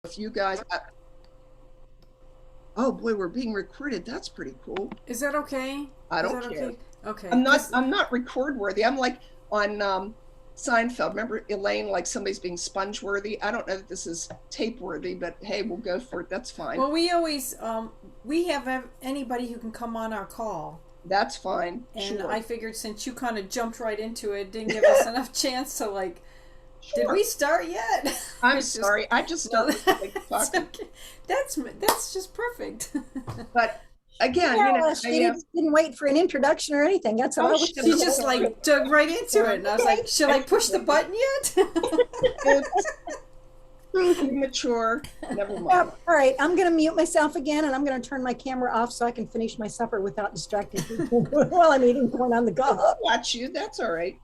if you guys, oh boy, we're being recorded. That's pretty cool. Is that okay? I Is don't that care. okay? Okay, I'm not, because I'm not record worthy. I'm like on Seinfeld. Remember Elaine, like somebody's being sponge worthy. I don't know that this is tape worthy, but hey, we'll go for it. That's fine. well, we always we have anybody who can come on our call, That's fine. and Sure. I figured since you kind of jumped right into it, didn't give us enough chance to like, did Sure. we start yet? I'm It's just sorry. I just no, start when somebody's that's talking. okay. That's just perfect. But again, Yeah, I she didn't wait for an introduction or anything. That's what oh I was shit, She I'm thinking. just sorry. like dug right I'm into it, sorry. and I was Okay. like, should I push the button yet? Oops. Immature. Never Yeah, mind. all right, I'm going to mute myself again and I'm going to turn my camera off so I can finish my supper without distracting people while I'm eating corn on the cob. I'll watch you. That's all right.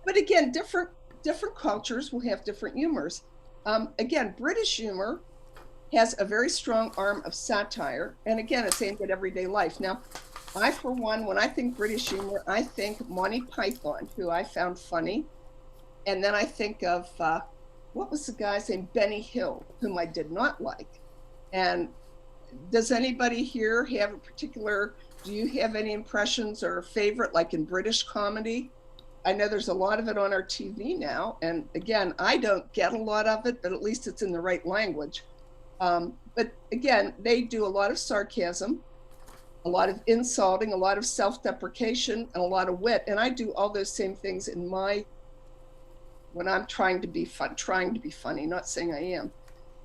But again, different cultures will have different humors. Again, British humor has a very strong arm of satire, and again, it's aimed at everyday life. Now, I, for one, when I think British humor, I think Monty Python, who I found funny, and then I think of what was the guy's name, Benny Hill, whom I did not like. And does anybody here have a particular? Do you have any impressions or a favorite, like in British comedy? I know there's a lot of it on our TV now. And again, I don't get a lot of it, but at least it's in the right language. But again, they do a lot of sarcasm, a lot of insulting, a lot of self deprecation, and a lot of wit. And I do all those same things in my, when I'm trying to be funny, not saying I am.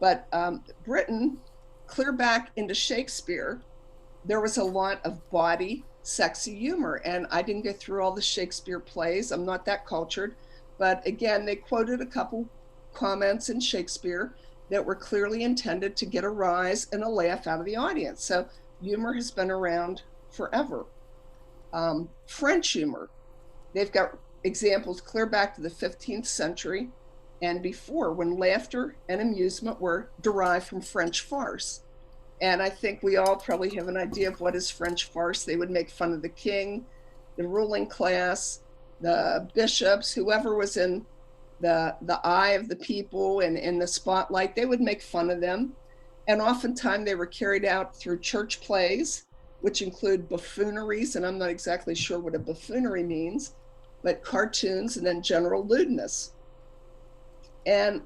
But Britain, clear back into Shakespeare, there was a lot of body, sexy humor. And I didn't go through all the Shakespeare plays. I'm not that cultured. But again, they quoted a couple comments in Shakespeare that were clearly intended to get a rise and a laugh out of the audience. So humor has been around forever. French humor, they've got examples clear back to the 15th century and before, when laughter and amusement were derived from French farce. And I think we all probably have an idea of what is French farce. They would make fun of the king, the ruling class, the bishops, whoever was in the eye of the people and in the spotlight. They would make fun of them. And oftentimes they were carried out through church plays, which include buffooneries. And I'm not exactly sure what a buffoonery means, but cartoons and then general lewdness. And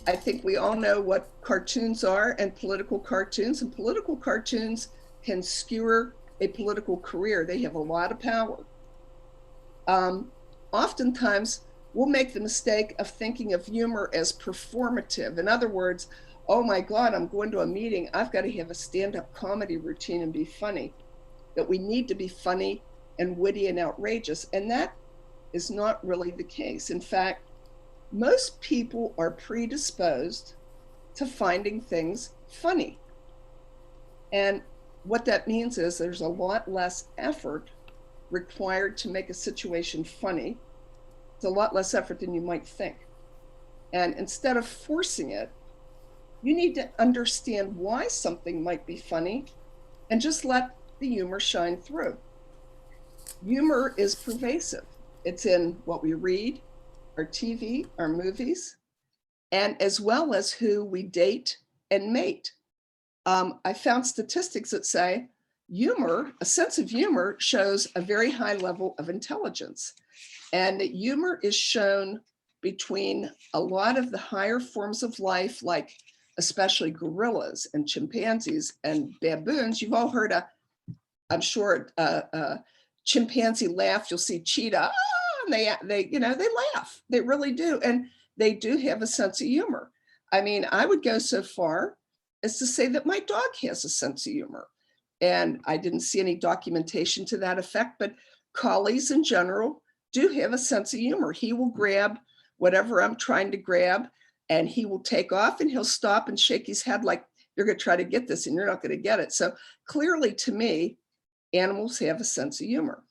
I think we all know what cartoons are and political cartoons can skewer a political career. They have a lot of power. Oftentimes, we'll make the mistake of thinking of humor as performative. In other words, oh my God, I'm going to a meeting. I've got to have a stand up comedy routine and be funny. That we need to be funny and witty and outrageous. And that is not really the case. In fact, most people are predisposed to finding things funny. And what that means is there's a lot less effort required to make a situation funny. It's a lot less effort than you might think. And instead of forcing it, you need to understand why something might be funny and just let the humor shine through. Humor is pervasive. It's in what we read, our TV, our movies, and as well as who we date and mate. I found statistics that say a sense of humor shows a very high level of intelligence. And that humor is shown between a lot of the higher forms of life, like especially gorillas and chimpanzees and baboons. You've all heard I'm sure, chimpanzee laugh. You'll see cheetah, and they laugh. They really do, and they do have a sense of humor. I mean, I would go so far as to say that my dog has a sense of humor, and I didn't see any documentation to that effect. But collies in general do have a sense of humor. He will grab whatever I'm trying to grab, and he will take off, and he'll stop and shake his head like you're going to try to get this, and you're not going to get it. So clearly, to me, animals have a sense of humor.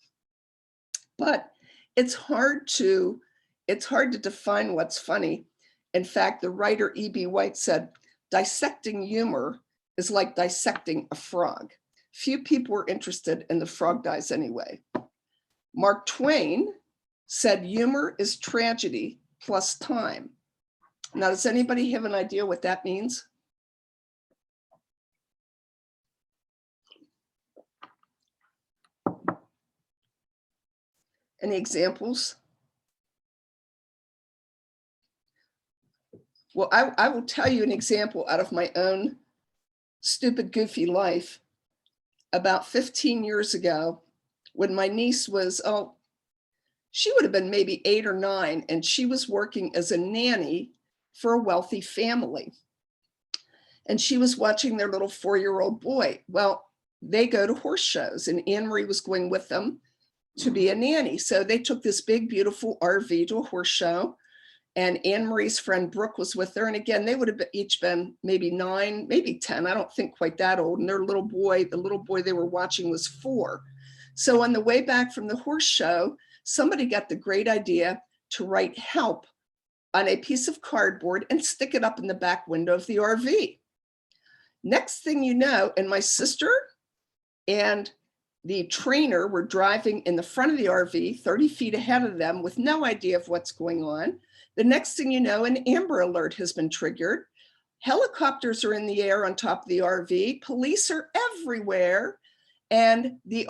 But it's hard to define what's funny. In fact, the writer E.B. White said, dissecting humor is like dissecting a frog. Few people are interested in the frog dies anyway. Mark Twain said humor is tragedy plus time. Now, does anybody have an idea what that means? Any examples? Well, I will tell you an example out of my own stupid, goofy life. About 15 years ago, when my niece was, she would have been maybe 8 or 9, and she was working as a nanny for a wealthy family. And she was watching their little 4-year-old boy. Well, they go to horse shows, and Anne Marie was going with them to be a nanny. So they took this big, beautiful RV to a horse show, and Anne Marie's friend Brooke was with her. And again, they would have each been maybe 9, maybe 10. I don't think quite that old. And their little boy, the little boy they were watching, was 4. So on the way back from the horse show, somebody got the great idea to write "help" on a piece of cardboard and stick it up in the back window of the RV. Next thing you know, and my sister and the trainer were driving in the front of the RV, 30 feet ahead of them, with no idea of what's going on. The next thing you know, an Amber Alert has been triggered. Helicopters are in the air on top of the RV. Police are everywhere. And the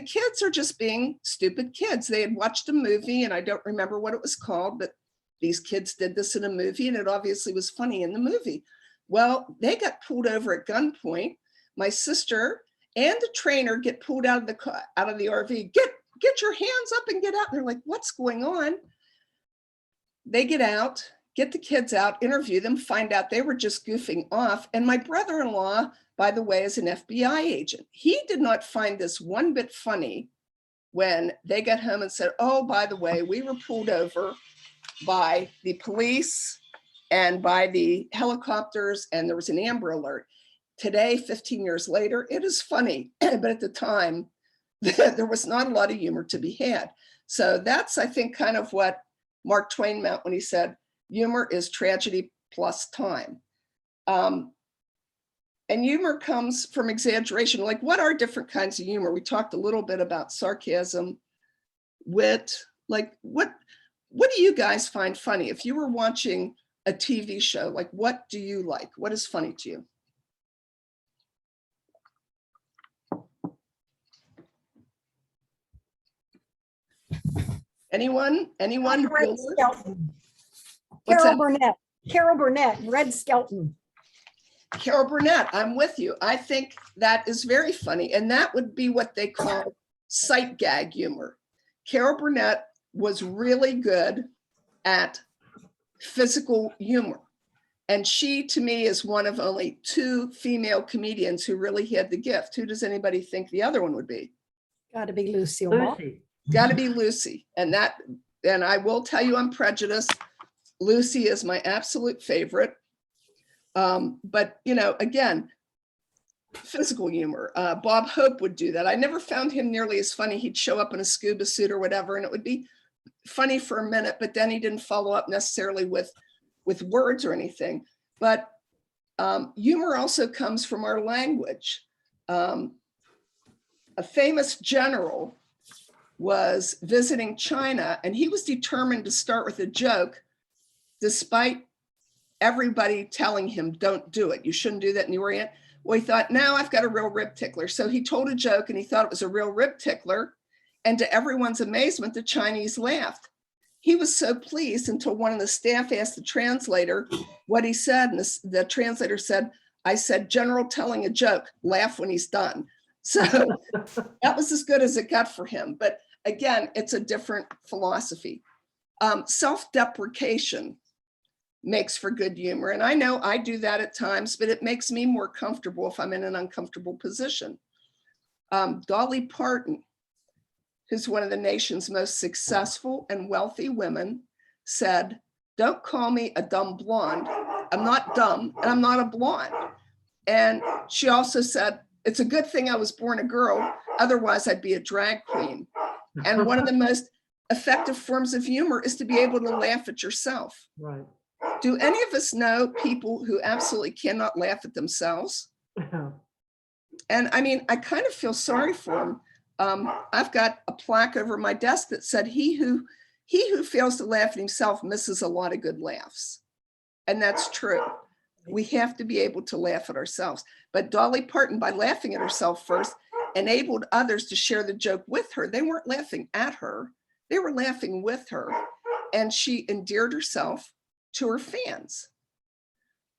kids are just being stupid kids. They had watched a movie, and I don't remember what it was called, but these kids did this in a movie, and it obviously was funny in the movie. Well, they got pulled over at gunpoint. My sister and the trainer get pulled out of the RV. Get your hands up and get out. And they're like, what's going on? They get out, get the kids out, interview them, find out they were just goofing off. And my brother-in-law, by the way, is an FBI agent. He did not find this one bit funny when they got home and said, oh, by the way, we were pulled over by the police and by the helicopters, and there was an Amber Alert. Today, 15 years later, it is funny, but at the time, there was not a lot of humor to be had. So that's, I think, kind of what Mark Twain meant when he said, humor is tragedy plus time. And humor comes from exaggeration. Like, what are different kinds of humor? We talked a little bit about sarcasm, wit. Like, what do you guys find funny? If you were watching a TV show, like, what do you like? What is funny to you? Anyone? Red Skelton. Carol Burnett, Red Skelton. Carol Burnett, I'm with you. I think that is very funny. And that would be what they call sight gag humor. Carol Burnett was really good at physical humor. And she, to me, is one of only 2 female comedians who really had the gift. Who does anybody think the other one would be? Got to be Lucy. Got to be Lucy. And I will tell you, I'm prejudiced. Lucy is my absolute favorite. But, you know, again, physical humor. Bob Hope would do that. I never found him nearly as funny. He'd show up in a scuba suit or whatever, and it would be funny for a minute, but then he didn't follow up necessarily with words or anything. But humor also comes from our language. A famous general was visiting China, and he was determined to start with a joke despite everybody telling him, don't do it. You shouldn't do that in the Orient. Well, he thought, now I've got a real rib tickler. So he told a joke, and he thought it was a real rib tickler. And to everyone's amazement, the Chinese laughed. He was so pleased until one of the staff asked the translator what he said. And the translator said, I said, General telling a joke, laugh when he's done. So that was as good as it got for him. But again, it's a different philosophy. Self-deprecation makes for good humor. And I know I do that at times, but it makes me more comfortable if I'm in an uncomfortable position. Dolly Parton, who's one of the nation's most successful and wealthy women, said, don't call me a dumb blonde. I'm not dumb, and I'm not a blonde. And she also said, it's a good thing I was born a girl, otherwise I'd be a drag queen. And one of the most effective forms of humor is to be able to laugh at yourself. Right. Do any of us know people who absolutely cannot laugh at themselves? And I mean, I kind of feel sorry for them. I've got a plaque over my desk that said, he who fails to laugh at himself misses a lot of good laughs. And that's true. We have to be able to laugh at ourselves. But Dolly Parton, by laughing at herself first, enabled others to share the joke with her. They weren't laughing at her, they were laughing with her. And she endeared herself to her fans.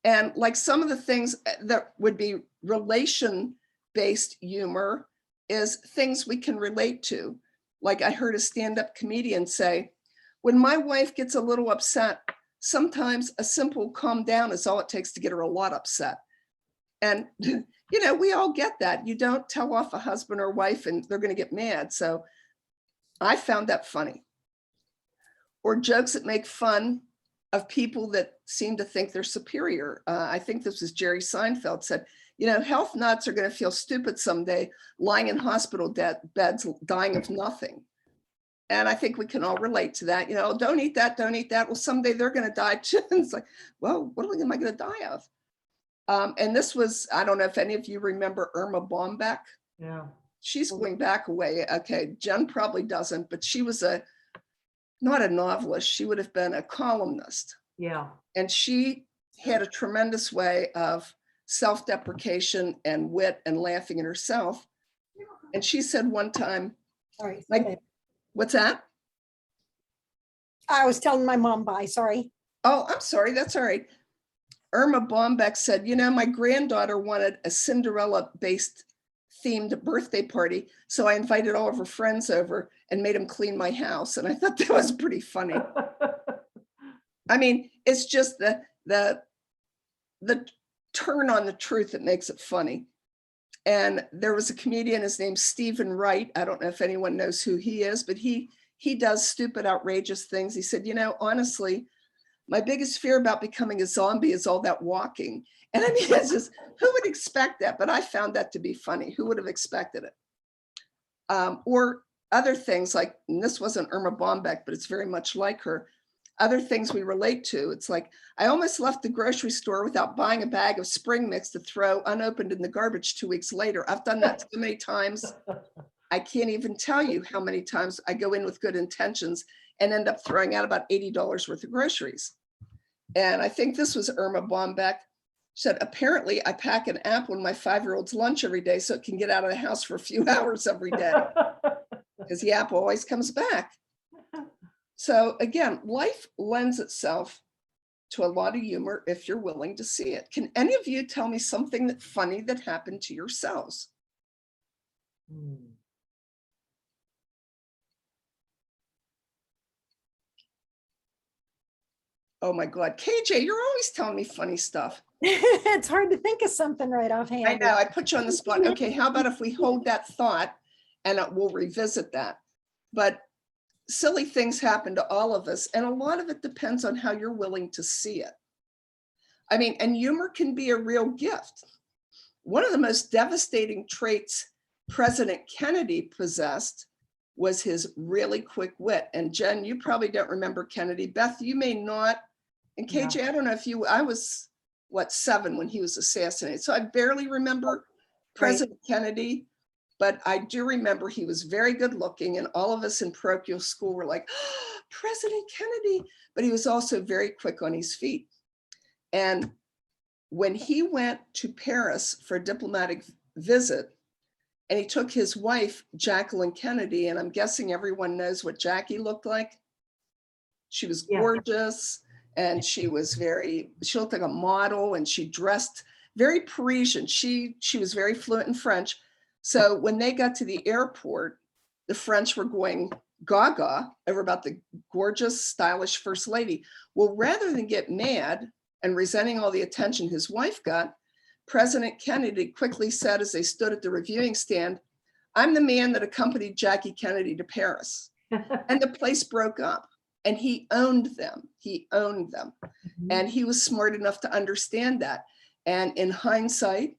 And like some of the things that would be relation-based humor is things we can relate to. Like I heard a stand-up comedian say, when my wife gets a little upset, sometimes a simple calm down is all it takes to get her a lot upset. And, you know, we all get that. You don't tell off a husband or wife and they're going to get mad. So I found that funny. Or jokes that make fun of people that seem to think they're superior. I think this was Jerry Seinfeld said, you know, health nuts are going to feel stupid someday, lying in hospital beds, dying of nothing. And I think we can all relate to that. You know, don't eat that, don't eat that. Well, someday they're going to die too. And it's like, well, what am I going to die of? And this was, I don't know if any of you remember Irma Bombeck. Yeah. She's going back away. Okay, Jen probably doesn't, but she was not a novelist. She would have been a columnist. Yeah. And she had a tremendous way of self-deprecation and wit and laughing at herself. And she said one time, Sorry. like, what's that? I was telling my mom bye, sorry. Oh, I'm sorry. That's all right. Irma Bombeck said, you know, my granddaughter wanted a Cinderella-based themed birthday party. So I invited all of her friends over and made them clean my house. And I thought that was pretty funny. I mean, it's just the turn on the truth that makes it funny. And there was a comedian, his name's Stephen Wright. I don't know if anyone knows who he is, but he does stupid, outrageous things. He said, you know, honestly, my biggest fear about becoming a zombie is all that walking. And I mean, it's just, who would expect that? But I found that to be funny. Who would have expected it? Or other things like, and this wasn't Irma Bombeck, but it's very much like her. Other things we relate to. It's like, I almost left the grocery store without buying a bag of spring mix to throw unopened in the garbage 2 weeks later. I've done that so many times. I can't even tell you how many times I go in with good intentions and end up throwing out about $80 worth of groceries. And I think this was Irma Bombeck. Said, apparently I pack an apple in my 5-year-old's lunch every day so it can get out of the house for a few hours every day because the apple always comes back. So again, life lends itself to a lot of humor if you're willing to see it. Can any of you tell me something that funny that happened to yourselves? Oh my God, KJ, you're always telling me funny stuff. It's hard to think of something right offhand. I know, I put you on the spot. Okay, how about if we hold that thought and we'll revisit that. But silly things happen to all of us, and a lot of it depends on how you're willing to see it. I mean, and humor can be a real gift. One of the most devastating traits President Kennedy possessed was his really quick wit. And Jen, you probably don't remember Kennedy. Beth, you may not. And KJ, yeah. I don't know if you, I was, what, 7 when he was assassinated. So I barely remember President Kennedy, but I do remember he was very good looking, and all of us in parochial school were like, oh, President Kennedy. But he was also very quick on his feet. And when he went to Paris for a diplomatic visit, and he took his wife, Jacqueline Kennedy, and I'm guessing everyone knows what Jackie looked like. She was gorgeous, and she looked like a model, and she dressed very Parisian. She was very fluent in French. So when they got to the airport, the French were going gaga over about the gorgeous, stylish first lady. Well, rather than get mad and resenting all the attention his wife got, President Kennedy quickly said as they stood at the reviewing stand, I'm the man that accompanied Jackie Kennedy to Paris. And the place broke up, and he owned them. He owned them. And he was smart enough to understand that. And in hindsight,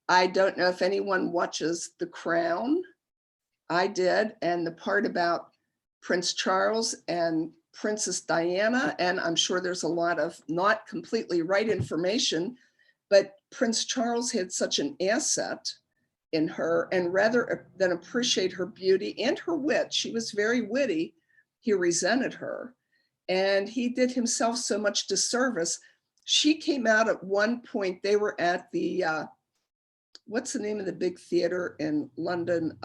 I don't know if anyone watches The Crown. I did. And the part about Prince Charles and Princess Diana, and I'm sure there's a lot of not completely right information, but Prince Charles had such an asset in her, and rather than appreciate her beauty and her wit, she was very witty, he resented her. And he did himself so much disservice. she came out at one point. They were at the, what's the name of the big theater in London,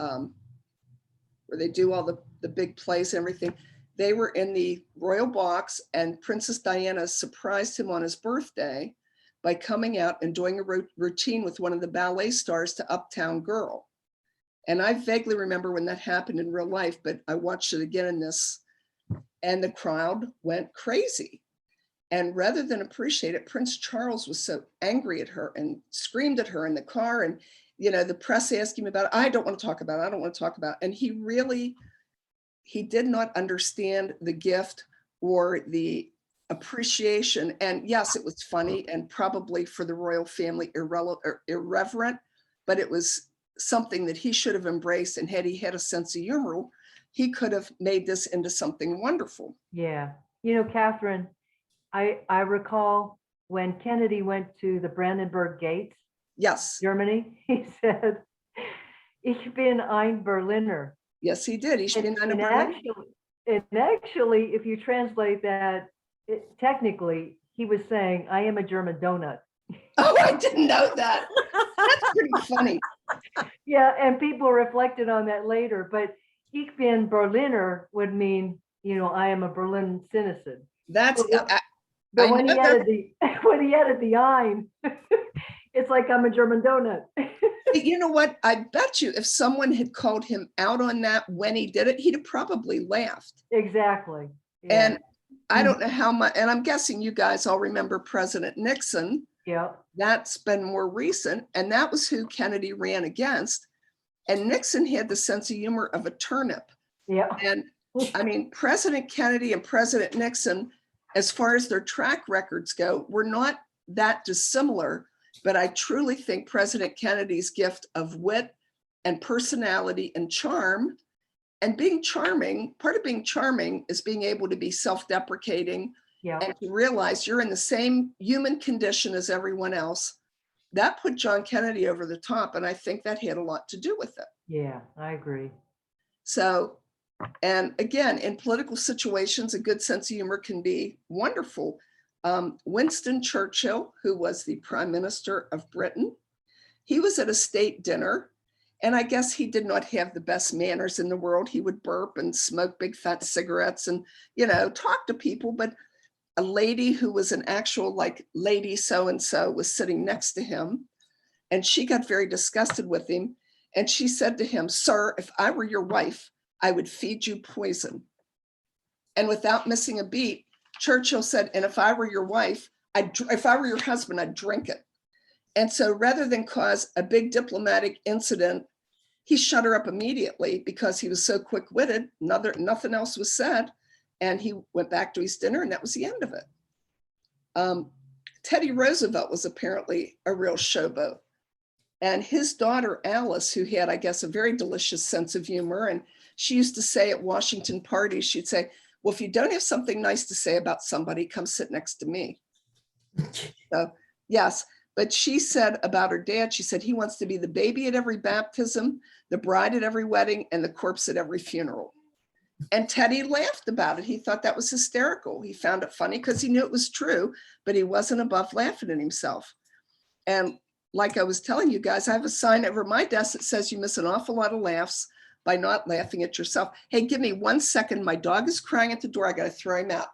where they do all the big plays and everything. They were in the royal box, and Princess Diana surprised him on his birthday by coming out and doing a routine with one of the ballet stars to Uptown Girl. And I vaguely remember when that happened in real life, but I watched it again in this, and the crowd went crazy. And rather than appreciate it, Prince Charles was so angry at her and screamed at her in the car. And, you know, the press asked him about it. I don't want to talk about it. I don't want to talk about it. And he did not understand the gift or the appreciation. And yes, it was funny and probably for the royal family irreverent, but it was something that he should have embraced. And had he had a sense of humor, he could have made this into something wonderful. Yeah. You know, Kathryn, I recall when Kennedy went to the Brandenburg Gate, Yes. Germany, he said, "Ich bin ein Berliner." Yes, he did. And actually, if you translate that, technically, he was saying, "I am a German donut." Oh, I didn't know that. That's pretty funny. Yeah, and people reflected on that later, but "Ich bin Berliner" would mean, you know, I am a Berlin citizen. That's, But when he added the "ein," it's like I'm a German donut. you know what? I bet you if someone had called him out on that when he did it, he'd have probably laughed. Exactly. Yeah. And I don't know how much, and I'm guessing you guys all remember President Nixon. Yeah. That's been more recent. And that was who Kennedy ran against. And Nixon had the sense of humor of a turnip. Yeah. And I mean, President Kennedy and President Nixon, as far as their track records go, were not that dissimilar. But I truly think President Kennedy's gift of wit and personality and charm and being charming, part of being charming is being able to be self-deprecating and to realize you're in the same human condition as everyone else. That put John Kennedy over the top. And I think that had a lot to do with it. Yeah, I agree. So, and again, in political situations, a good sense of humor can be wonderful. Winston Churchill, who was the Prime Minister of Britain, he was at a state dinner, and I guess he did not have the best manners in the world. He would burp and smoke big fat cigarettes and, you know, talk to people. But a lady who was an actual like lady so-and-so was sitting next to him, and she got very disgusted with him. And she said to him, "Sir, if I were your wife, I would feed you poison." And without missing a beat, Churchill said, "And if I were your wife, if I were your husband, I'd drink it." And so rather than cause a big diplomatic incident, he shut her up immediately because he was so quick-witted. Nothing else was said. And he went back to his dinner, and that was the end of it. Teddy Roosevelt was apparently a real showboat. And his daughter, Alice, who had, I guess, a very delicious sense of humor, and she used to say at Washington parties, she'd say, "Well, if you don't have something nice to say about somebody, come sit next to me." So, yes. But she said about her dad, she said, he wants to be the baby at every baptism, the bride at every wedding, and the corpse at every funeral. And Teddy laughed about it. He thought that was hysterical. He found it funny because he knew it was true, but he wasn't above laughing at himself. And like I was telling you guys, I have a sign over my desk that says you miss an awful lot of laughs by not laughing at yourself. Hey, give me 1 second. My dog is crying at the door. I got to throw him out.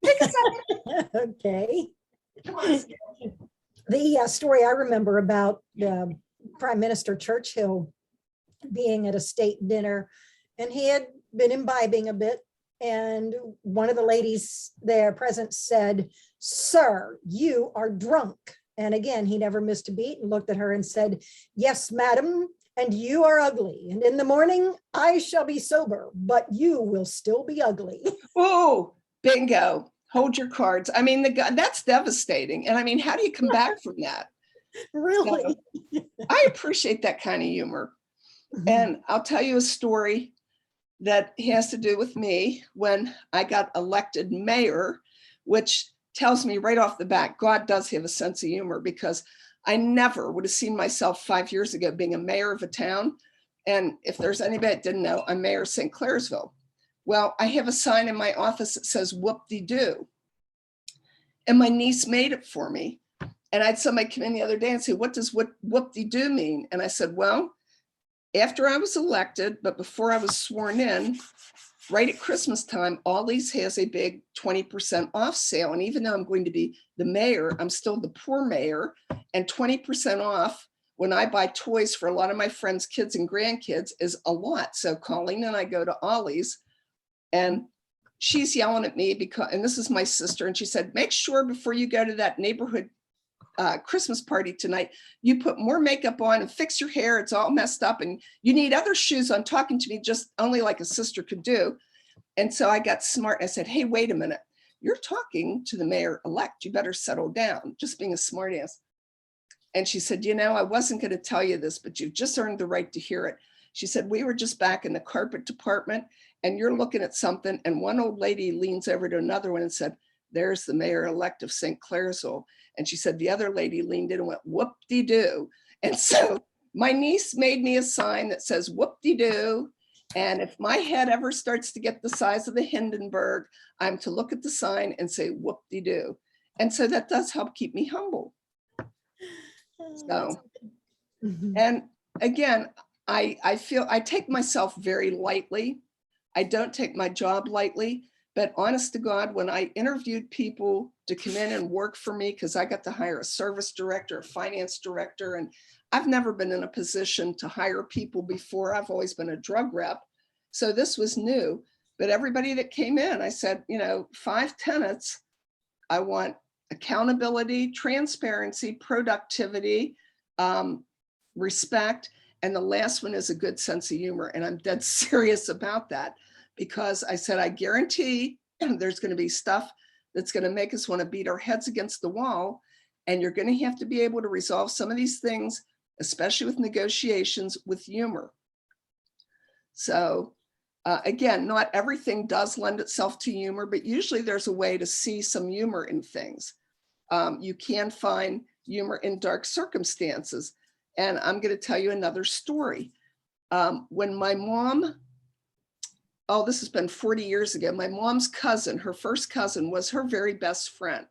Take a second. Okay. Come on. The story I remember about Prime Minister Churchill being at a state dinner, and he had been imbibing a bit, and one of the ladies there present said, "Sir, you are drunk." And again, he never missed a beat and looked at her and said, "Yes, madam, and you are ugly. And in the morning, I shall be sober, but you will still be ugly." Oh, bingo. Hold your cards. I mean, that's devastating. And I mean, how do you come back from that? Really? So, I appreciate that kind of humor. And I'll tell you a story that has to do with me when I got elected mayor, which tells me right off the bat, God does have a sense of humor, because I never would have seen myself 5 years ago being a mayor of a town. And if there's anybody that didn't know, I'm Mayor of St. Clairsville. Well, I have a sign in my office that says whoop-de-doo. And my niece made it for me. And I had somebody come in the other day and say, what does whoop-de-doo mean? And I said, well, after I was elected, but before I was sworn in, right at Christmas time, Ollie's has a big 20% off sale. And even though I'm going to be the mayor, I'm still the poor mayor, and 20% off when I buy toys for a lot of my friends' kids and grandkids is a lot. So Colleen and I go to Ollie's, and she's yelling at me because, and this is my sister, and she said, make sure before you go to that neighborhood Christmas party tonight, you put more makeup on and fix your hair. It's all messed up and you need other shoes on, talking to me just only like a sister could do. And so I got smart. I said, hey, wait a minute. You're talking to the mayor-elect. You better settle down, just being a smart ass. And she said, you know, I wasn't going to tell you this, but you've just earned the right to hear it. She said, we were just back in the carpet department and you're looking at something. And one old lady leans over to another one and said, there's the mayor-elect of St. Clairsville. And she said, the other lady leaned in and went, whoop-de-doo. And so my niece made me a sign that says whoop-de-doo. And if my head ever starts to get the size of the Hindenburg, I'm to look at the sign and say whoop-de-doo. And so that does help keep me humble. So, and again, I feel I take myself very lightly. I don't take my job lightly. But honest to God, when I interviewed people to come in and work for me, because I got to hire a service director, a finance director, and I've never been in a position to hire people before. I've always been a drug rep. So this was new. But everybody that came in, I said, you know, 5 tenets. I want accountability, transparency, productivity, respect. And the last one is a good sense of humor. And I'm dead serious about that. Because I said, I guarantee there's going to be stuff that's going to make us want to beat our heads against the wall. And you're going to have to be able to resolve some of these things, especially with negotiations, with humor. So again, not everything does lend itself to humor, but usually there's a way to see some humor in things. You can find humor in dark circumstances. And I'm going to tell you another story. When my mom, oh, this has been 40 years ago. My mom's cousin, her first cousin, was her very best friend.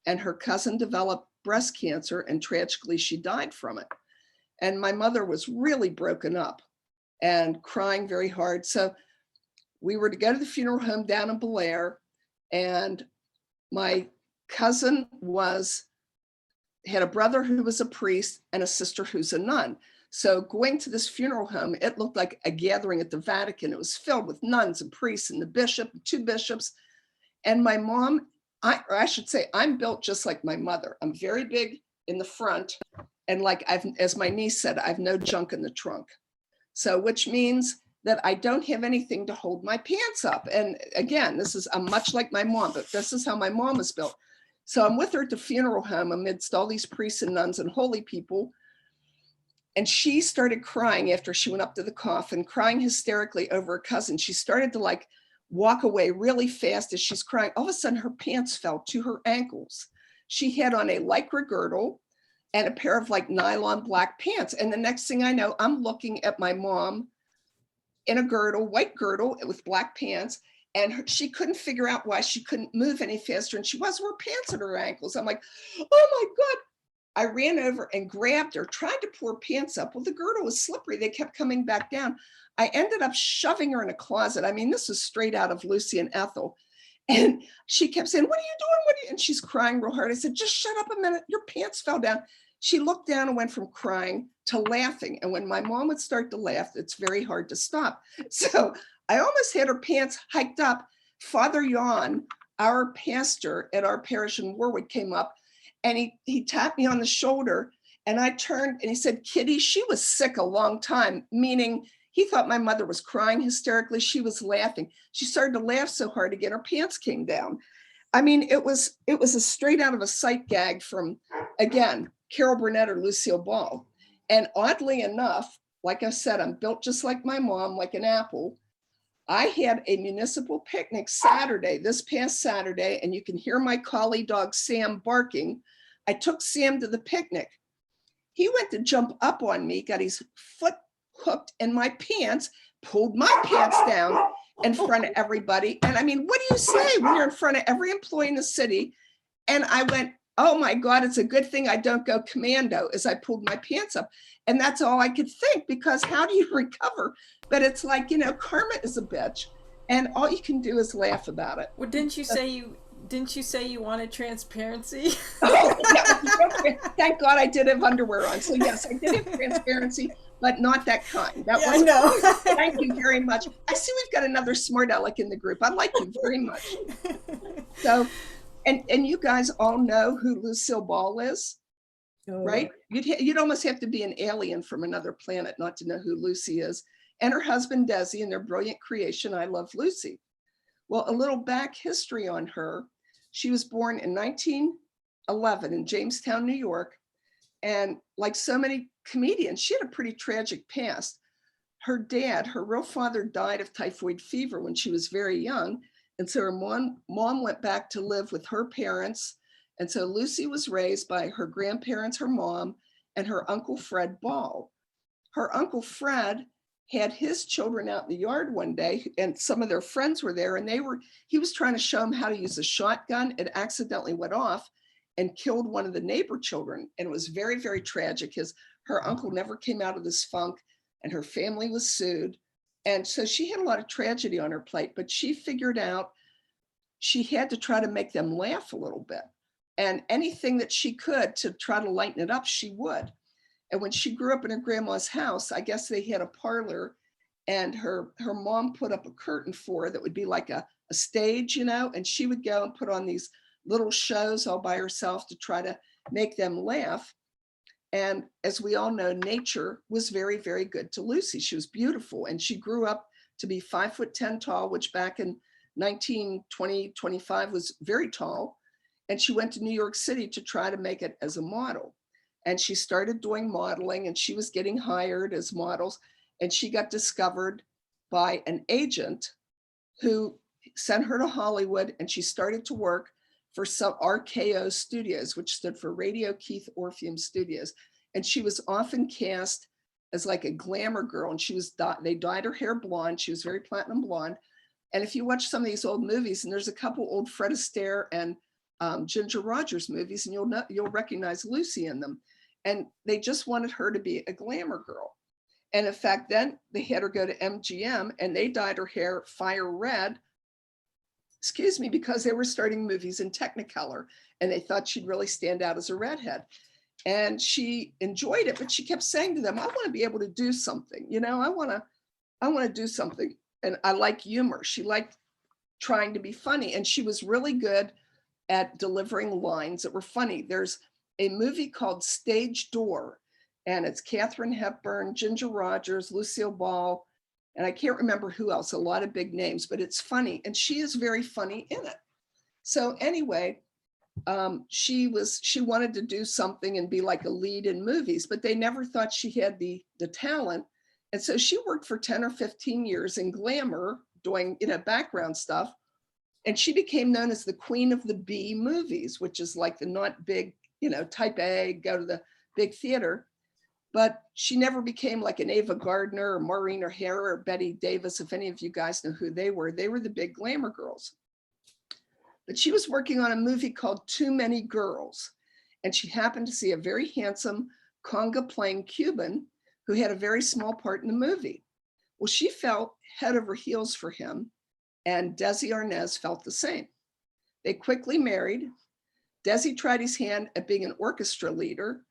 And her cousin developed breast cancer and tragically she died from it. And my mother was really broken up and crying very hard. So we were to go to the funeral home down in Bel Air, and my cousin had a brother who was a priest and a sister who's a nun. So going to this funeral home, it looked like a gathering at the Vatican. It was filled with nuns and priests and the bishop, 2 bishops. And my mom, I should say, I'm built just like my mother. I'm very big in the front. And like as my niece said, I've no junk in the trunk. So which means that I don't have anything to hold my pants up. And again, I'm much like my mom, but this is how my mom was built. So I'm with her at the funeral home amidst all these priests and nuns and holy people. And she started crying after she went up to the coffin, crying hysterically over her cousin. She started to like walk away really fast as she's crying. All of a sudden, her pants fell to her ankles. She had on a lycra girdle and a pair of like nylon black pants. And the next thing I know, I'm looking at my mom in a girdle, white girdle with black pants. And she couldn't figure out why she couldn't move any faster. And she was wearing pants at her ankles. I'm like, oh my God. I ran over and grabbed her, tried to pull her pants up. Well, the girdle was slippery. They kept coming back down. I ended up shoving her in a closet. I mean, this is straight out of Lucy and Ethel. And she kept saying, what are you doing? What are you? And she's crying real hard. I said, just shut up a minute. Your pants fell down. She looked down and went from crying to laughing. And when my mom would start to laugh, it's very hard to stop. So I almost had her pants hiked up. Father Yon, our pastor at our parish in Warwick, came up and he tapped me on the shoulder, and I turned and he said, Kitty, she was sick a long time, meaning he thought my mother was crying hysterically. She was laughing. She started to laugh so hard again, her pants came down. I mean, it was a straight out of a sight gag from, again, Carol Burnett or Lucille Ball. And oddly enough, like I said, I'm built just like my mom, like an apple. I had a municipal picnic Saturday, this past Saturday, and you can hear my collie dog Sam barking. I took Sam to the picnic. He went to jump up on me, got his foot hooked in my pants, pulled my pants down in front of everybody. And I mean, what do you say when you're in front of every employee in the city And I went, oh my God, it's a good thing I don't go commando, as I pulled my pants up. And that's all I could think, because how do you recover? But it's like, karma is a bitch, and all you can do is laugh about it. Well, didn't you say you wanted transparency? Oh, no, thank God I did have underwear on. So yes, I did have transparency, but not that kind. That Yeah, I wasn't. know. Thank you very much. I see we've got another smart aleck in the group. I like you very much. So, and you guys all know who Lucille Ball is, right? You'd almost have to be an alien from another planet not to know who Lucy is. And her husband Desi, and their brilliant creation, I Love Lucy. Well, a little back history on her. She was born in 1911 in Jamestown, New York. And like so many comedians, she had a pretty tragic past. Her dad, her real father, died of typhoid fever when she was very young. And so her mom went back to live with her parents. And so Lucy was raised by her grandparents, her mom, and her Uncle Fred Ball. Her Uncle Fred had his children out in the yard one day, and some of their friends were there, and he was trying to show them how to use a shotgun. It accidentally went off and killed one of the neighbor children. And it was very, very tragic. Her uncle never came out of this funk, and her family was sued. And so she had a lot of tragedy on her plate, but she figured out she had to try to make them laugh a little bit. And anything that she could to try to lighten it up, she would. And when she grew up in her grandma's house, I guess they had a parlor, and her mom put up a curtain for her that would be like a stage, and she would go and put on these little shows all by herself to try to make them laugh. And as we all know, nature was very, very good to Lucy. She was beautiful, and she grew up to be 5'10" tall, which back in 1925 was very tall. And she went to New York City to try to make it as a model. And she started doing modeling, and she was getting hired as models. And she got discovered by an agent who sent her to Hollywood, and she started to work for some RKO Studios, which stood for Radio Keith Orpheum Studios. And she was often cast as like a glamour girl, and they dyed her hair blonde. She was very platinum blonde. And if you watch some of these old movies, and there's a couple old Fred Astaire and Ginger Rogers movies, and you'll recognize Lucy in them. And they just wanted her to be a glamour girl. And in fact, then they had her go to MGM, and they dyed her hair fire red, because they were starting movies in Technicolor, and they thought she'd really stand out as a redhead. And she enjoyed it, but she kept saying to them, I want to be able to do something, I want to do something. And I like humor. She liked trying to be funny, and she was really good at delivering lines that were funny. There's a movie called Stage Door, and it's Kathryn Hepburn, Ginger Rogers, Lucille Ball, and I can't remember who else, a lot of big names, but it's funny, and she is very funny in it. So anyway, she wanted to do something and be like a lead in movies, but they never thought she had the talent. And so she worked for 10 or 15 years in glamour, doing background stuff. And she became known as the Queen of the B movies, which is like the not big, type A, go to the big theater. But she never became like an Ava Gardner or Maureen O'Hara or Betty Davis. If any of you guys know who they were the big glamour girls. But she was working on a movie called Too Many Girls. And she happened to see a very handsome conga playing Cuban who had a very small part in the movie. Well, she fell head over heels for him, and Desi Arnaz felt the same. They quickly married. Desi tried his hand at being an orchestra leader,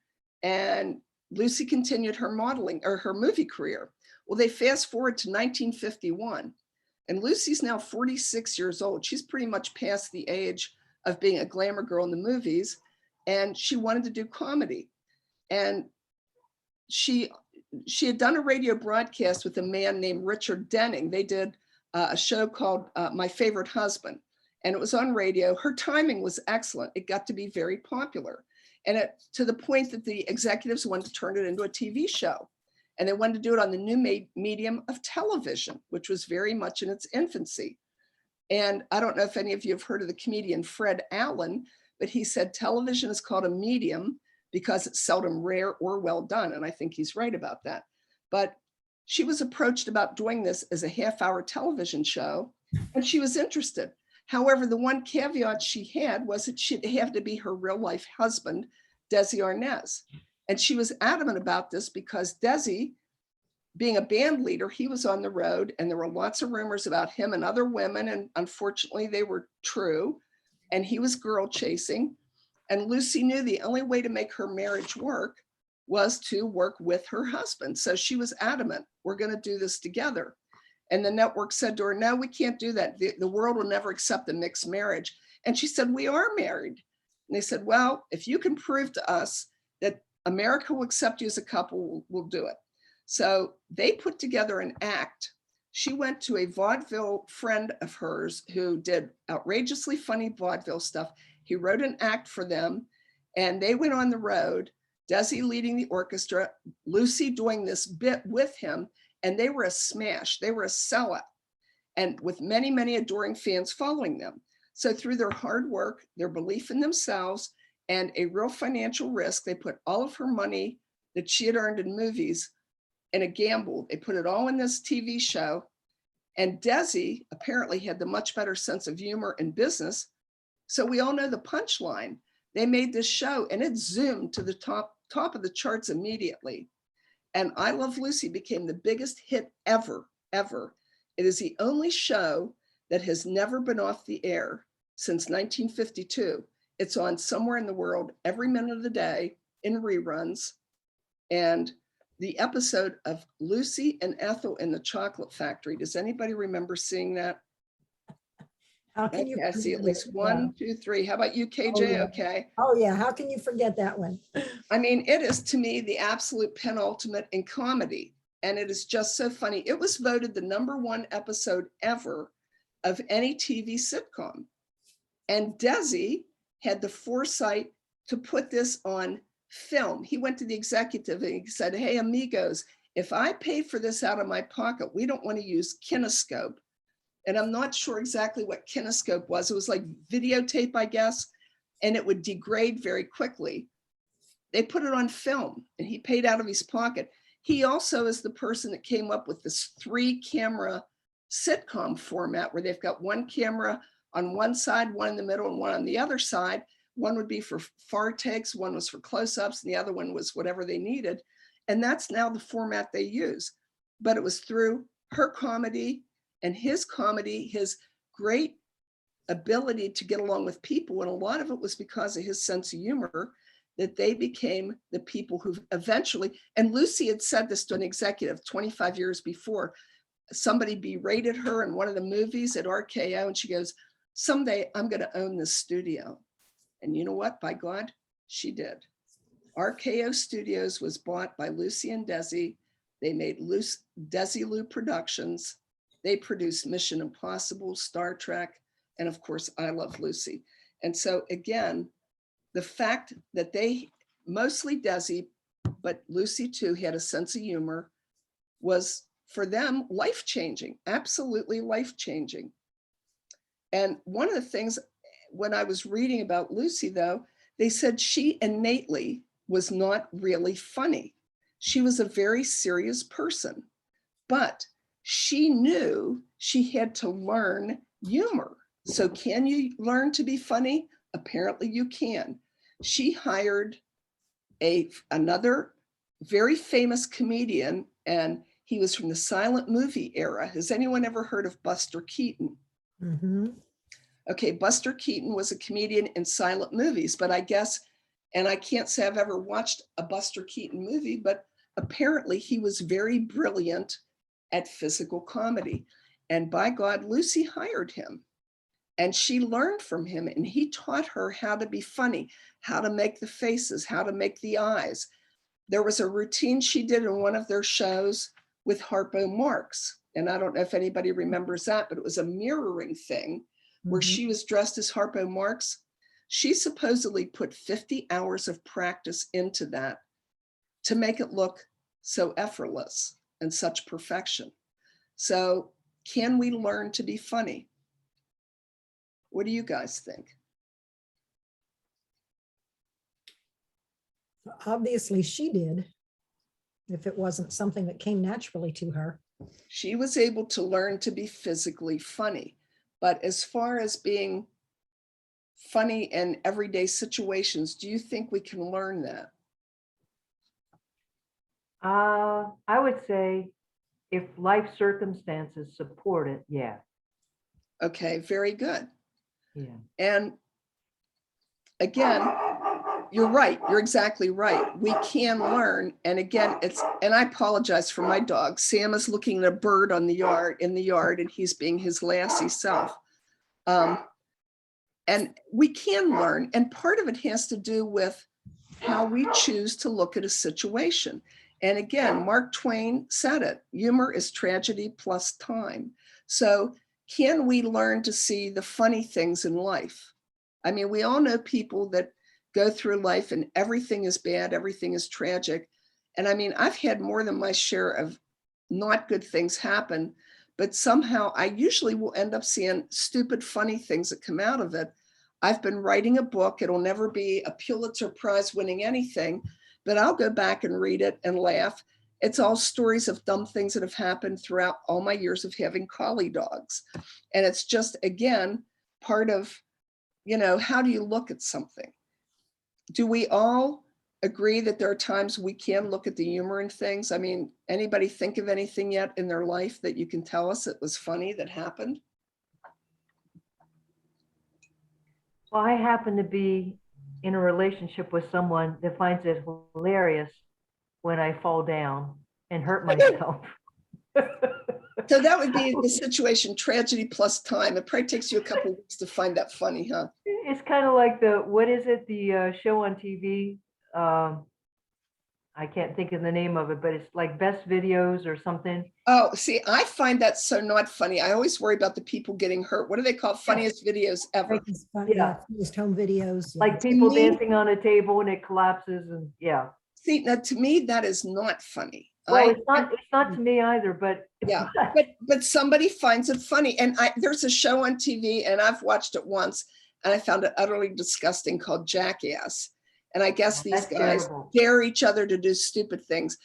and Lucy continued her modeling or her movie career. Well, they fast forward to 1951, and Lucy's now 46 years old. She's pretty much past the age of being a glamour girl in the movies, and she wanted to do comedy. And she had done a radio broadcast with a man named Richard Denning. They did a show called My Favorite Husband, and it was on radio. Her timing was excellent. It got to be very popular, and to the point that the executives wanted to turn it into a TV show, and they wanted to do it on the new medium of television, which was very much in its infancy. And I don't know if any of you have heard of the comedian Fred Allen, but he said television is called a medium because it's seldom rare or well done. And I think he's right about that. But she was approached about doing this as a half-hour television show, and she was interested. However, the one caveat she had was that she'd have to be her real life husband, Desi Arnaz. And she was adamant about this because Desi, being a band leader, he was on the road and there were lots of rumors about him and other women. And unfortunately, they were true. And he was girl chasing. And Lucy knew the only way to make her marriage work was to work with her husband. So she was adamant, we're going to do this together. And the network said to her, no, we can't do that. The world will never accept a mixed marriage. And she said, we are married. And they said, well, if you can prove to us that America will accept you as a couple, we'll do it. So they put together an act. She went to a vaudeville friend of hers who did outrageously funny vaudeville stuff. He wrote an act for them and they went on the road, Desi leading the orchestra, Lucy doing this bit with him, and they were a smash. They were a sellout, and with many, many adoring fans following them. So through their hard work, their belief in themselves, and a real financial risk, they put all of her money that she had earned in movies in a gamble. They put it all in this TV show. And Desi apparently had the much better sense of humor and business. So we all know the punchline. They made this show and it zoomed to the top of the charts immediately. And I Love Lucy became the biggest hit ever. It is the only show that has never been off the air since 1952. It's on somewhere in the world every minute of the day in reruns. And the episode of Lucy and Ethel in the Chocolate Factory, does anybody remember seeing that? How can you? I see at least 1, 2, 3. How about you, KJ? Oh, yeah. Okay. Oh, yeah. How can you forget that one? I mean, it is to me the absolute penultimate in comedy. And it is just so funny. It was voted the #1 episode ever of any TV sitcom. And Desi had the foresight to put this on film. He went to the executive and he said, hey, amigos, if I pay for this out of my pocket, we don't want to use kinescope. And I'm not sure exactly what kinescope was. It was like videotape, I guess, and it would degrade very quickly. They put it on film and he paid out of his pocket. He also is the person that came up with this 3-camera sitcom format where they've got one camera on one side, one in the middle, and one on the other side. One would be for far takes, one was for close-ups, and the other one was whatever they needed. And that's now the format they use. But it was through her comedy and his comedy, his great ability to get along with people. And a lot of it was because of his sense of humor that they became the people who eventually, and Lucy had said this to an executive 25 years before, somebody berated her in one of the movies at RKO, and she goes, someday I'm going to own this studio. And you know what? By God, she did. RKO Studios was bought by Lucy and Desi. They made Desilu Productions. They produced Mission Impossible, Star Trek, and of course, I Love Lucy. And so again, the fact that they, mostly Desi, but Lucy too, had a sense of humor was for them life-changing, absolutely life-changing. And one of the things when I was reading about Lucy though, they said she innately was not really funny. She was a very serious person, but she knew she had to learn humor. So can you learn to be funny? Apparently you can. She hired another very famous comedian, and he was from the silent movie era. Has anyone ever heard of Buster Keaton? Mm-hmm. Okay, Buster Keaton was a comedian in silent movies, but I guess, and I can't say I've ever watched a Buster Keaton movie, but apparently he was very brilliant at physical comedy. And by God, Lucy hired him and she learned from him, and he taught her how to be funny, how to make the faces, how to make the eyes. There was a routine she did in one of their shows with Harpo Marx. And I don't know if anybody remembers that, but it was a mirroring thing where she was dressed as Harpo Marx. She supposedly put 50 hours of practice into that to make it look so effortless and such perfection. So can we learn to be funny? What do you guys think? Obviously she did, if it wasn't something that came naturally to her. She was able to learn to be physically funny. But as far as being funny in everyday situations, do you think we can learn that? I would say if life circumstances support it, yeah. Okay, very good. Yeah. And again, you're right. You're exactly right. We can learn. And again, and I apologize for my dog. Sam is looking at a bird in the yard, and he's being his lassie self. And we can learn. And part of it has to do with how we choose to look at a situation. And again, Mark Twain said it, humor is tragedy plus time. So can we learn to see the funny things in life? I mean, we all know people that go through life and everything is bad, everything is tragic. And I mean, I've had more than my share of not good things happen, but somehow I usually will end up seeing stupid, funny things that come out of it. I've been writing a book. It'll never be a Pulitzer Prize winning anything, but I'll go back and read it and laugh. It's all stories of dumb things that have happened throughout all my years of having collie dogs. And it's just, again, part of, how do you look at something? Do we all agree that there are times we can look at the humor in things? I mean, anybody think of anything yet in their life that you can tell us it was funny that happened? Well, I happen to be in a relationship with someone that finds it hilarious when I fall down and hurt myself. So that would be the situation, tragedy plus time. It probably takes you a couple of weeks to find that funny, huh? It's kind of like what is it, the show on TV? I can't think of the name of it, but it's like Best Videos or something. Oh, see, I find that so not funny. I always worry about the people getting hurt. What do they call funniest videos ever? Yeah, just home videos. Like people dancing on a table and it collapses, and yeah. See, now to me, that is not funny. Well, it's not to me either, but yeah, but somebody finds it funny. And there's a show on TV, and I've watched it once, and I found it utterly disgusting, called Jackass. And I guess these guys dare each other to do stupid things.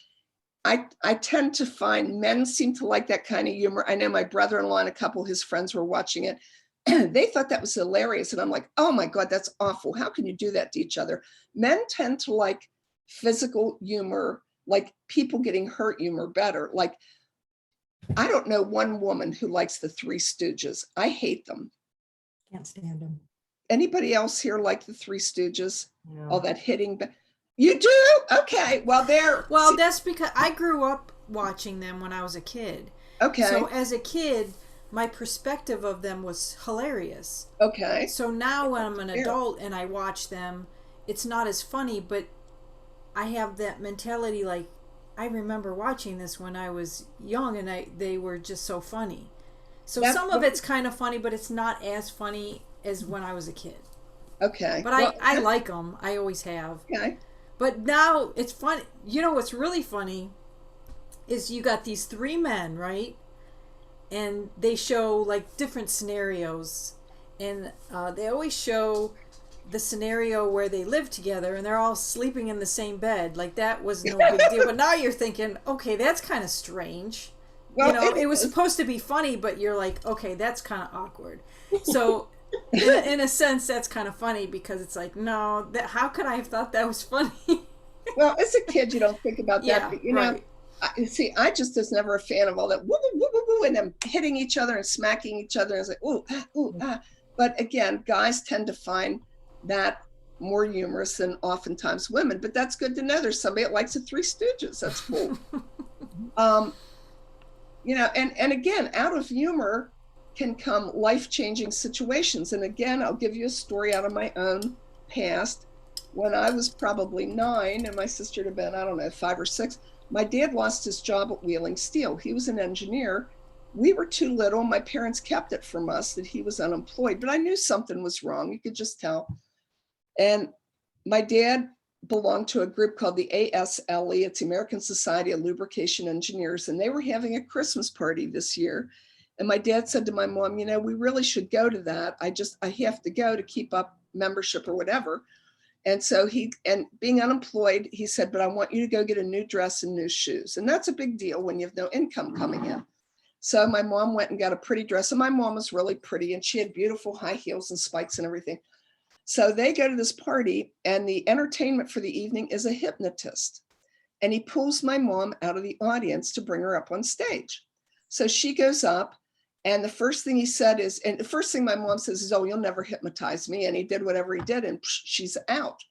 I tend to find men seem to like that kind of humor. I know my brother-in-law and a couple of his friends were watching it. They thought that was hilarious. And I'm like, oh my God, that's awful. How can you do that to each other? Men tend to like physical humor, like people getting hurt humor better. Like, I don't know one woman who likes the Three Stooges. I hate them. Can't stand them. Anybody else here like the Three Stooges? No. All that hitting. You do? Okay. Well, that's because I grew up watching them when I was a kid. Okay. So as a kid, my perspective of them was hilarious. Okay. So now when I'm an adult and I watch them, it's not as funny, but I have that mentality like, I remember watching this when I was young and they were just so funny. So some of it's kind of funny, but it's not as funny as when I was a kid. Okay. But I like them. I always have. Okay. But now it's funny. You know what's really funny is you got these three men, right? And they show like different scenarios. And they always show the scenario where they live together and they're all sleeping in the same bed. Like that was no big deal. But now you're thinking, okay, that's kind of strange. Well, it was supposed to be funny, but you're like, okay, that's kind of awkward. So in a sense, that's kind of funny because it's like, no, how could I have thought that was funny? Well, as a kid, you don't think about that. But, right. I just was never a fan of all that woo, woo, woo, woo, and them hitting each other and smacking each other. And it's like, ooh, ah, ooh, ah. But again, guys tend to find that more humorous than oftentimes women. But that's good to know. There's somebody that likes the Three Stooges. That's cool. And again, out of humor can come life-changing situations. And again, I'll give you a story out of my own past. When I was probably 9 and my sister had been, I don't know, 5 or 6, my dad lost his job at Wheeling Steel. He was an engineer. We were too little. My parents kept it from us that he was unemployed, but I knew something was wrong. You could just tell. And my dad belonged to a group called the ASLE. It's the American Society of Lubrication Engineers. And they were having a Christmas party this year. And my dad said to my mom, we really should go to that. I have to go to keep up membership or whatever. And so being unemployed, he said, but I want you to go get a new dress and new shoes. And that's a big deal when you have no income coming in. So my mom went and got a pretty dress, and my mom was really pretty, and she had beautiful high heels and spikes and everything. So they go to this party, and the entertainment for the evening is a hypnotist. And he pulls my mom out of the audience to bring her up on stage. So she goes up, and the first thing he said is, and the first thing my mom says is, "Oh, you'll never hypnotize me." And he did whatever he did, and she's out.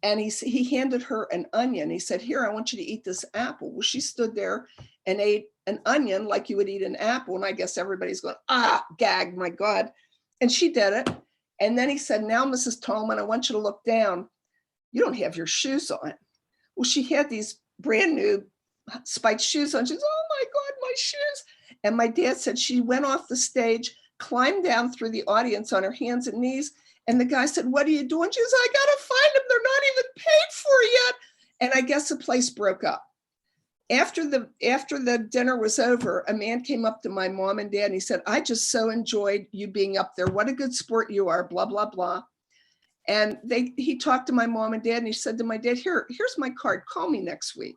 And he handed her an onion. He said, "Here, I want you to eat this apple." Well, she stood there and ate an onion like you would eat an apple. And I guess everybody's going, ah, gag, my God. And she did it. And then he said, "Now, Mrs. Thalman, I want you to look down. You don't have your shoes on." Well, she had these brand new spiked shoes on. She says, "Oh my God, my shoes." And my dad said she went off the stage, climbed down through the audience on her hands and knees. And the guy said, "What are you doing?" She says, "I got to find them. They're not even paid for yet." And I guess the place broke up. After the dinner was over, a man came up to my mom and dad and he said, "I just so enjoyed you being up there. What a good sport you are, blah, blah, blah." And he talked to my mom and dad, and he said to my dad, here's my card. Call me next week."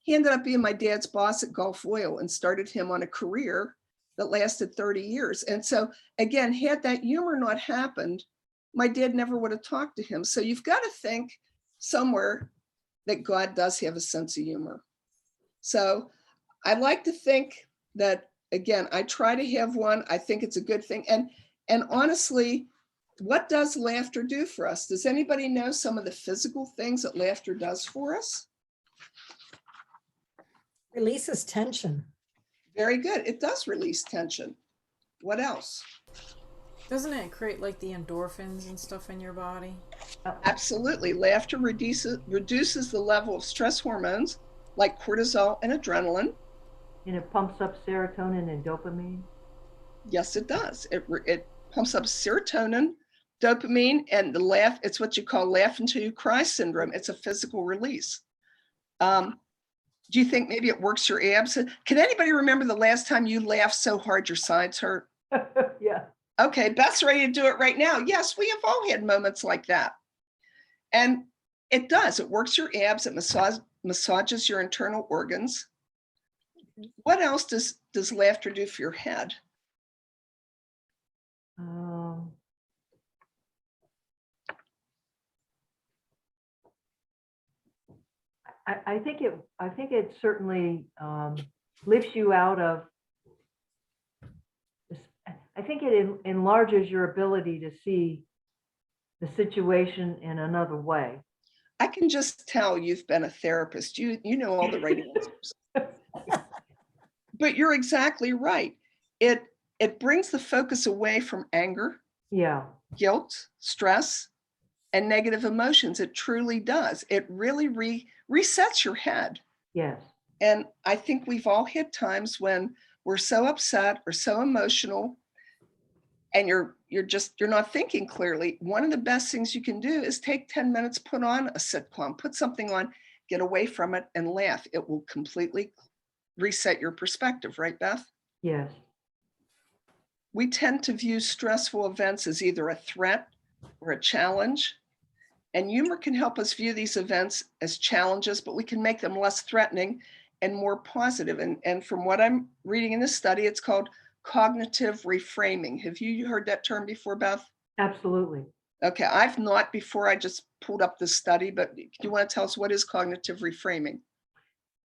He ended up being my dad's boss at Gulf Oil and started him on a career that lasted 30 years. And so again, had that humor not happened, my dad never would have talked to him. So you've got to think somewhere that God does have a sense of humor. So I like to think that, again, I try to have one. I think it's a good thing. And honestly, what does laughter do for us? Does anybody know some of the physical things that laughter does for us? Releases tension. Very good. It does release tension. What else? Doesn't it create like the endorphins and stuff in your body? Absolutely. Laughter reduces the level of stress hormones like cortisol and adrenaline. And it pumps up serotonin and dopamine. Yes, it does. It pumps up serotonin, dopamine, and the laugh. It's what you call laugh until you cry syndrome. It's a physical release. Do you think maybe it works your abs? Can anybody remember the last time you laughed so hard your sides hurt? Yeah. Okay, Beth's ready to do it right now. Yes, we have all had moments like that. And it does. It works your abs. It massages your internal organs. What else does laughter do for your head? I think it certainly lifts you out of. I think it enlarges your ability to see the situation in another way. I can just tell you've been a therapist. You know all the right answers. But you're exactly right. It brings the focus away from anger, Yeah, guilt, stress, and negative emotions. It truly does. It really resets your head. yes. And I think we've all had times when we're so upset or so emotional and you're not thinking clearly. One of the best things you can do is take 10 minutes, put on a sitcom, put something on, get away from it and laugh. It will completely reset your perspective, right, Beth? Yes. We tend to view stressful events as either a threat or a challenge. And humor can help us view these events as challenges, but we can make them less threatening and more positive. And from what I'm reading in this study, it's called cognitive reframing. Have you heard that term before, Beth? Absolutely. Okay, I've not before. I just pulled up this study, but do you want to tell us what is cognitive reframing?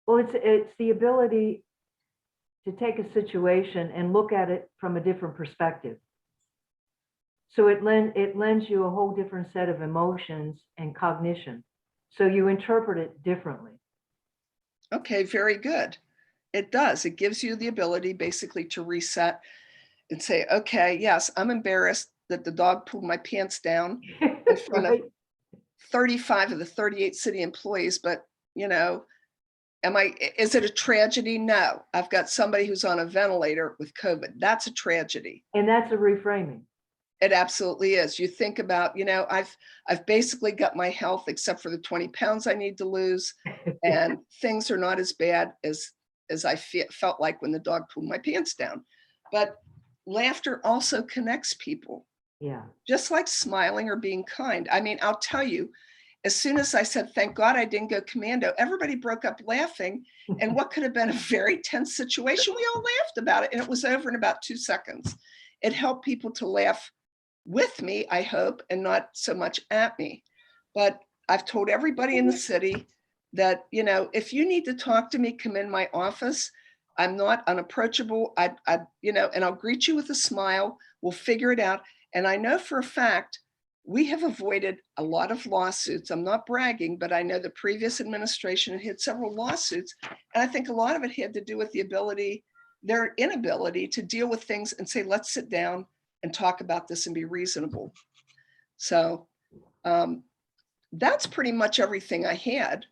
Well, it's the ability to take a situation and look at it from a different perspective. So it lends you a whole different set of emotions and cognition. So you interpret it differently. Okay, very good. It does. It gives you the ability basically to reset and say, okay, yes, I'm embarrassed that the dog pulled my pants down in front Right? of 35 of the 38 city employees, but is it a tragedy? No. I've got somebody who's on a ventilator with COVID. That's a tragedy. And that's a reframing. It absolutely is. You think about, I've basically got my health except for the 20 pounds I need to lose. And things are not as bad as I felt like when the dog pulled my pants down. But laughter also connects people. Yeah. Just like smiling or being kind. I mean, I'll tell you, as soon as I said, thank God I didn't go commando, everybody broke up laughing. And what could have been a very tense situation, we all laughed about it, and it was over in about 2 seconds. It helped people to laugh with me, I hope, and not so much at me. But I've told everybody in the city that, you know, if you need to talk to me, come in my office. I'm not unapproachable. You know, and I'll greet you with a smile. We'll figure it out. And I know for a fact, we have avoided a lot of lawsuits. I'm not bragging, but I know the previous administration had several lawsuits. And I think a lot of it had to do with their inability to deal with things and say, let's sit down and talk about this and be reasonable. So that's pretty much everything I had.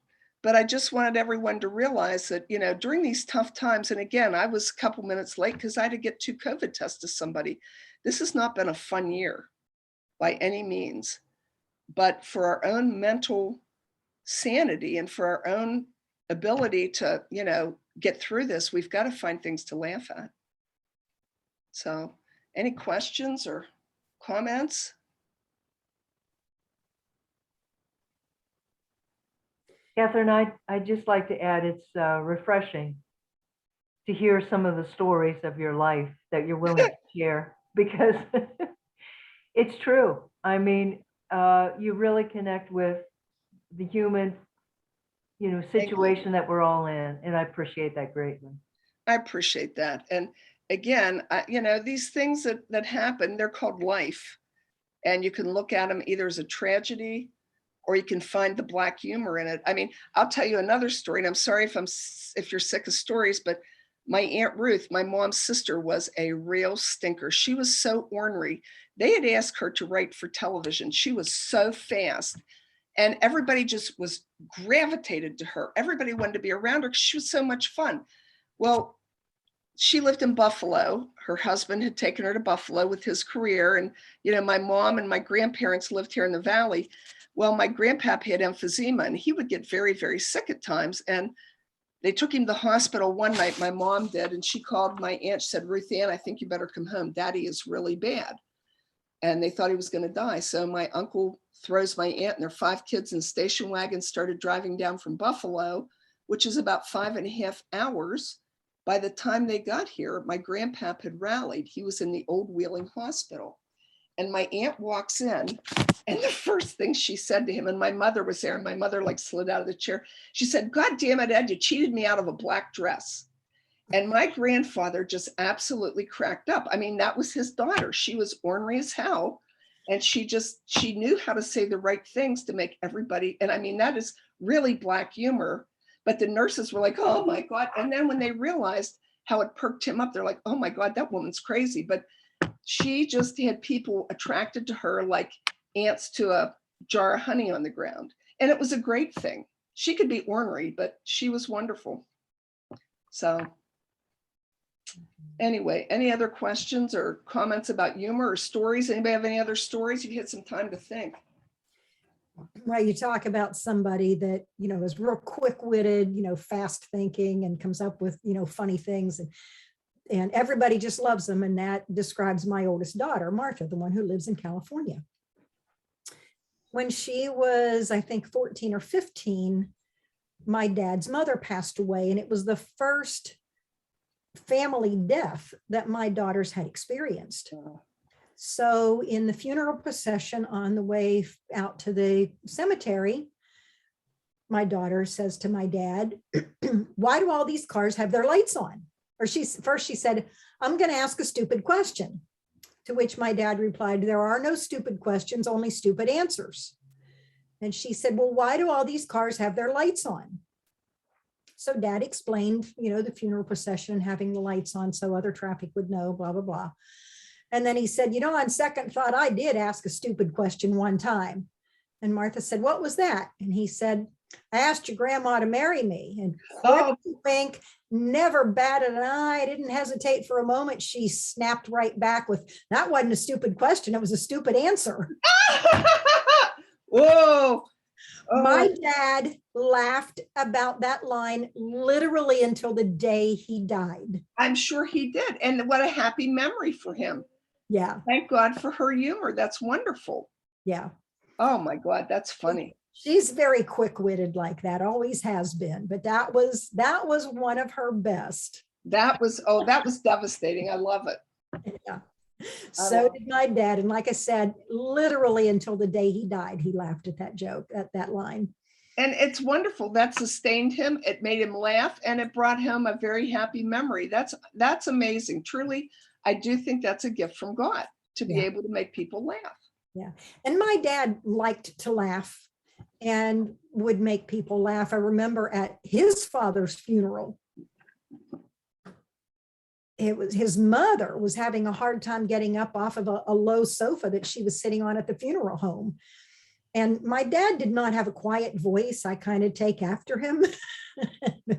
But I just wanted everyone to realize that, you know, during these tough times, and again, I was a couple minutes late because I had to get 2 COVID tests to somebody. This has not been a fun year by any means, but for our own mental sanity and for our own ability to, you know, get through this, we've got to find things to laugh at. So any questions or comments? Kathryn, I'd just like to add, it's refreshing to hear some of the stories of your life that you're willing to share, because it's true. I mean, you really connect with the human, you know, situation that we're all in, and I appreciate that greatly. I appreciate that. And again, you know, these things that happen, they're called life, and you can look at them either as a tragedy or you can find the Black humor in it. I mean, I'll tell you another story, and I'm sorry if you're sick of stories, but my Aunt Ruth, my mom's sister, was a real stinker. She was so ornery. They had asked her to write for television. She was so fast, and everybody just was gravitated to her. Everybody wanted to be around her because she was so much fun. Well, she lived in Buffalo. Her husband had taken her to Buffalo with his career. And, you know, my mom and my grandparents lived here in the Valley. Well, my grandpap had emphysema, and he would get very, very sick at times. And they took him to the hospital one night, my mom did, and she called my aunt, she said, Ruth Ann, I think you better come home. Daddy is really bad. And they thought he was going to die. So my uncle throws my aunt and their 5 kids in station wagon, started driving down from Buffalo, which is about 5.5 hours. By the time they got here, my grandpap had rallied. He was in the old Wheeling Hospital. And my aunt walks in, and the first thing she said to him, and my mother was there, and my mother like slid out of the chair. She said, God damn it, Ed, you cheated me out of a black dress. And my grandfather just absolutely cracked up. I mean, that was his daughter. She was ornery as hell. And she knew how to say the right things to make everybody, and I mean, that is really Black humor. But the nurses were like, oh my God. And then when they realized how it perked him up, they're like, oh my God, that woman's crazy. But she just had people attracted to her like ants to a jar of honey on the ground. And it was a great thing. She could be ornery, but she was wonderful. So anyway, any other questions or comments about humor or stories? Anybody have any other stories? You've had some time to think. Well, you talk about somebody that, you know, is real quick-witted, you know, fast thinking and comes up with, you know, funny things, and everybody just loves them. And that describes my oldest daughter, Martha, the one who lives in California. When she was, I think, 14 or 15, my dad's mother passed away, and it was the first family death that my daughters had experienced. So in the funeral procession on the way out to the cemetery, my daughter says to my dad, why do all these cars have their lights on? Or she said, I'm going to ask a stupid question. To which my dad replied, there are no stupid questions, only stupid answers. And she said, well, why do all these cars have their lights on? So dad explained, you know, the funeral procession having the lights on so other traffic would know, blah, blah, blah. And then he said, you know, on second thought, I did ask a stupid question one time. And Martha said, what was that? And he said, I asked your grandma to marry me. And wink, never batted an eye, didn't hesitate for a moment. She snapped right back with, that wasn't a stupid question. It was a stupid answer. Whoa. Oh. My dad laughed about that line literally until the day he died. I'm sure he did. And what a happy memory for him. Yeah. Thank God for her humor. That's wonderful. Yeah. Oh my God, that's funny. She's very quick-witted like that, always has been, but that was one of her best. That was devastating. I love it. Yeah. I So love did my dad. And like I said, literally until the day he died, he laughed at that joke, at that line. And it's wonderful. That sustained him. It made him laugh, and it brought him a very happy memory. That's amazing. Truly, I do think that's a gift from God to be Yeah. able to make people laugh. Yeah. And my dad liked to laugh and would make people laugh. I remember at his father's funeral, it was his mother was having a hard time getting up off of a low sofa that she was sitting on at the funeral home. And my dad did not have a quiet voice. I kind of take after him,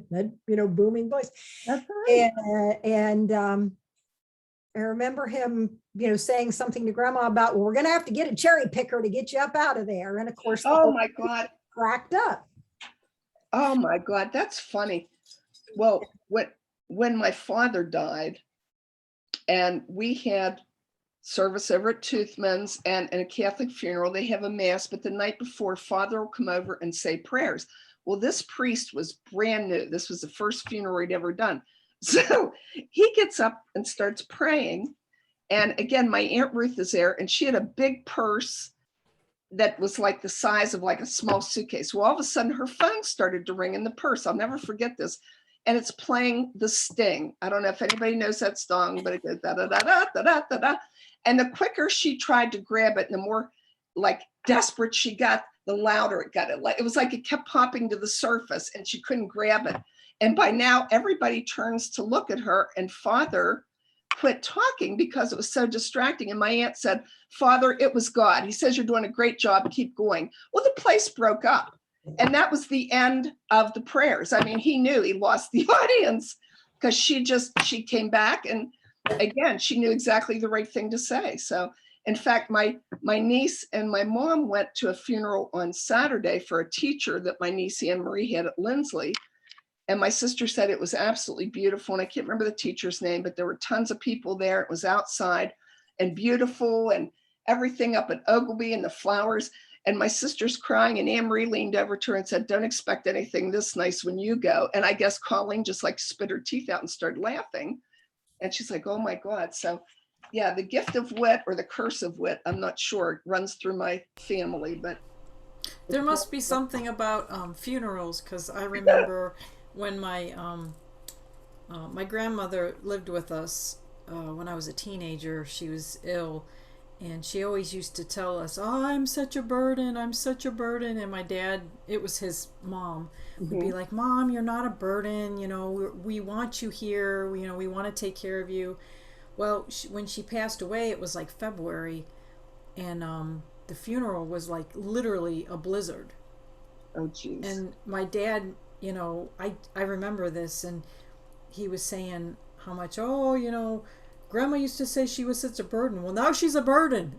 that, booming voice. That's right. And I remember him, saying something to grandma about, well, we're going to have to get a cherry picker to get you up out of there. And of course, the Oh whole my God. cracked up. Oh my God. That's funny. Well, when my father died, and we had service over at Toothman's and a Catholic funeral, they have a mass, but the night before, Father will come over and say prayers. Well, this priest was brand new. This was the first funeral he'd ever done. So he gets up and starts praying. And again, my Aunt Ruth is there, and she had a big purse that was like the size of like a small suitcase. Well, all of a sudden her phone started to ring in the purse. I'll never forget this. And it's playing The Sting. I don't know if anybody knows that song, but it goes da da da da da da da da. And the quicker she tried to grab it, and the more like desperate she got, the louder it got. It was like it kept popping to the surface, and she couldn't grab it. And by now, everybody turns to look at her, and Father quit talking because it was so distracting. And my aunt said, Father, it was God. He says, you're doing a great job. Keep going. Well, the place broke up. And that was the end of the prayers. I mean, he knew he lost the audience because she came back, and again, she knew exactly the right thing to say. So in fact, my niece and my mom went to a funeral on Saturday for a teacher that my niece Anne Marie had at Lindsley. And my sister said it was absolutely beautiful. And I can't remember the teacher's name, but there were tons of people there. It was outside and beautiful, and everything up at Ogilvy and the flowers. And my sister's crying, and Anne Marie leaned over to her and said, don't expect anything this nice when you go. And I guess Colleen just like spit her teeth out and started laughing. And she's like, oh my God. So yeah, the gift of wit or the curse of wit, I'm not sure, it runs through my family, but. There must be something about funerals, because I remember when my my grandmother lived with us when I was a teenager. She was ill, and she always used to tell us, oh, I'm such a burden, I'm such a burden. And my dad, it was his mom, would be like, Mom, you're not a burden, we want you here, we want to take care of you. Well, when she passed away, it was like February, and the funeral was like literally a blizzard. Oh, geez. And my dad, I remember this, and he was saying how much, Grandma used to say she was such a burden. Well, now she's a burden.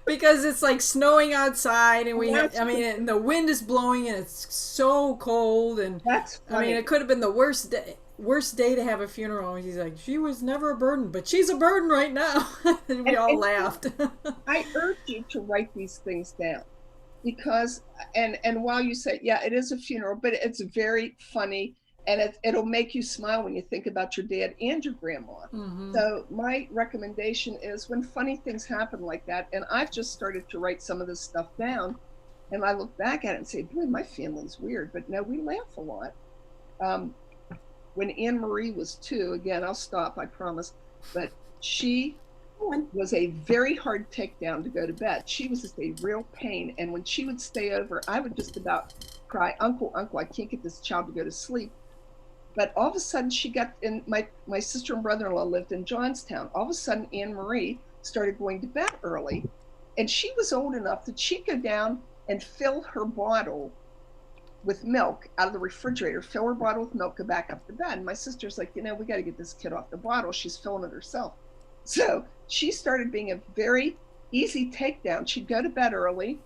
Because it's like snowing outside, and and the wind is blowing, and it's so cold, and that's funny. it could have been the worst day to have a funeral. And he's like, she was never a burden, but she's a burden right now. And we all laughed. I urge you to write these things down, because and while you say, yeah, it is a funeral, but it's very funny, and it'll make you smile when you think about your dad and your grandma. Mm-hmm. So my recommendation is, when funny things happen like that, and I've just started to write some of this stuff down, and I look back at it and say, boy, my family's weird, but no, we laugh a lot. When Anne Marie was 2, again, I'll stop, I promise, but she was a very hard takedown to go to bed. She was just a real pain. And when she would stay over, I would just about cry, Uncle, I can't get this child to go to sleep. But all of a sudden she got in, my sister and brother-in-law lived in Johnstown. All of a sudden Anne Marie started going to bed early, and she was old enough that she'd go down and fill her bottle with milk out of the refrigerator, fill her bottle with milk, go back up to bed. And my sister's like, we got to get this kid off the bottle. She's filling it herself. So she started being a very easy takedown. She'd go to bed early,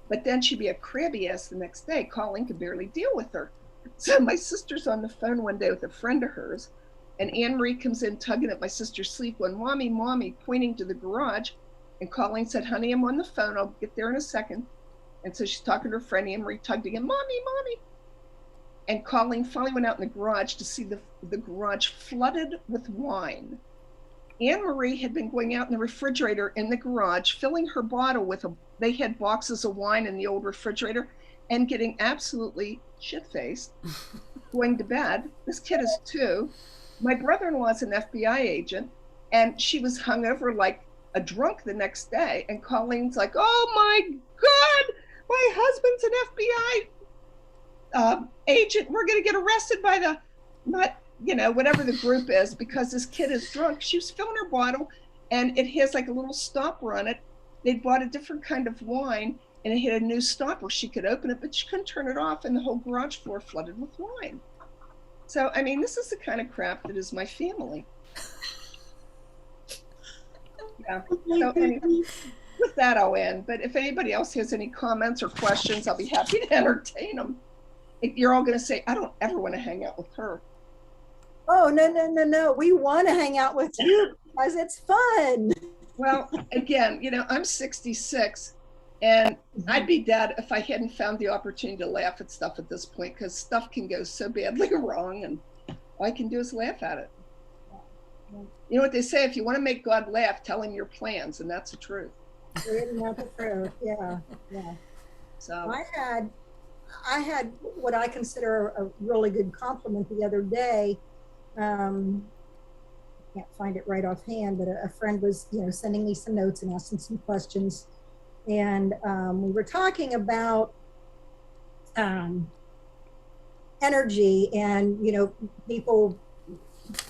but then she'd be a crabby ass the next day. Colleen could barely deal with her. So my sister's on the phone one day with a friend of hers, and Anne Marie comes in tugging at my sister's sleeve, going, Mommy, pointing to the garage. And Colleen said, honey, I'm on the phone. I'll get there in a second. And so she's talking to her friend Anne Marie, tugged again, mommy, mommy. And Colleen finally went out in the garage to see the garage flooded with wine. Anne Marie had been going out in the refrigerator in the garage, filling her bottle with they had boxes of wine in the old refrigerator, and getting absolutely shit-faced, going to bed. This kid is 2. My brother-in-law is an FBI agent, and she was hungover like a drunk the next day. And Colleen's like, oh my God, my husband's an FBI agent. We're going to get arrested by the, not, you know, whatever the group is, because this kid is drunk. She was filling her bottle, and it has like a little stopper on it. They'd bought a different kind of wine, and it had a new stopper. She could open it, but she couldn't turn it off, and the whole garage floor flooded with wine. So, I mean, this is the kind of crap that is my family. Yeah. So anyway, with that, I'll end. But if anybody else has any comments or questions, I'll be happy to entertain them. If you're all going to say, I don't ever want to hang out with her. Oh, no, no, no, no. We want to hang out with you because it's fun. Well, again, you know, I'm 66, and I'd be dead if I hadn't found the opportunity to laugh at stuff at this point, because stuff can go so badly wrong, and all I can do is laugh at it. You know what they say, if you want to make God laugh, tell him your plans, and that's the truth. Isn't that the truth? Yeah, yeah. So I had what I consider a really good compliment the other day. Can't find it right offhand, but a friend was, you know, sending me some notes and asking some questions, and we were talking about energy, and you know, people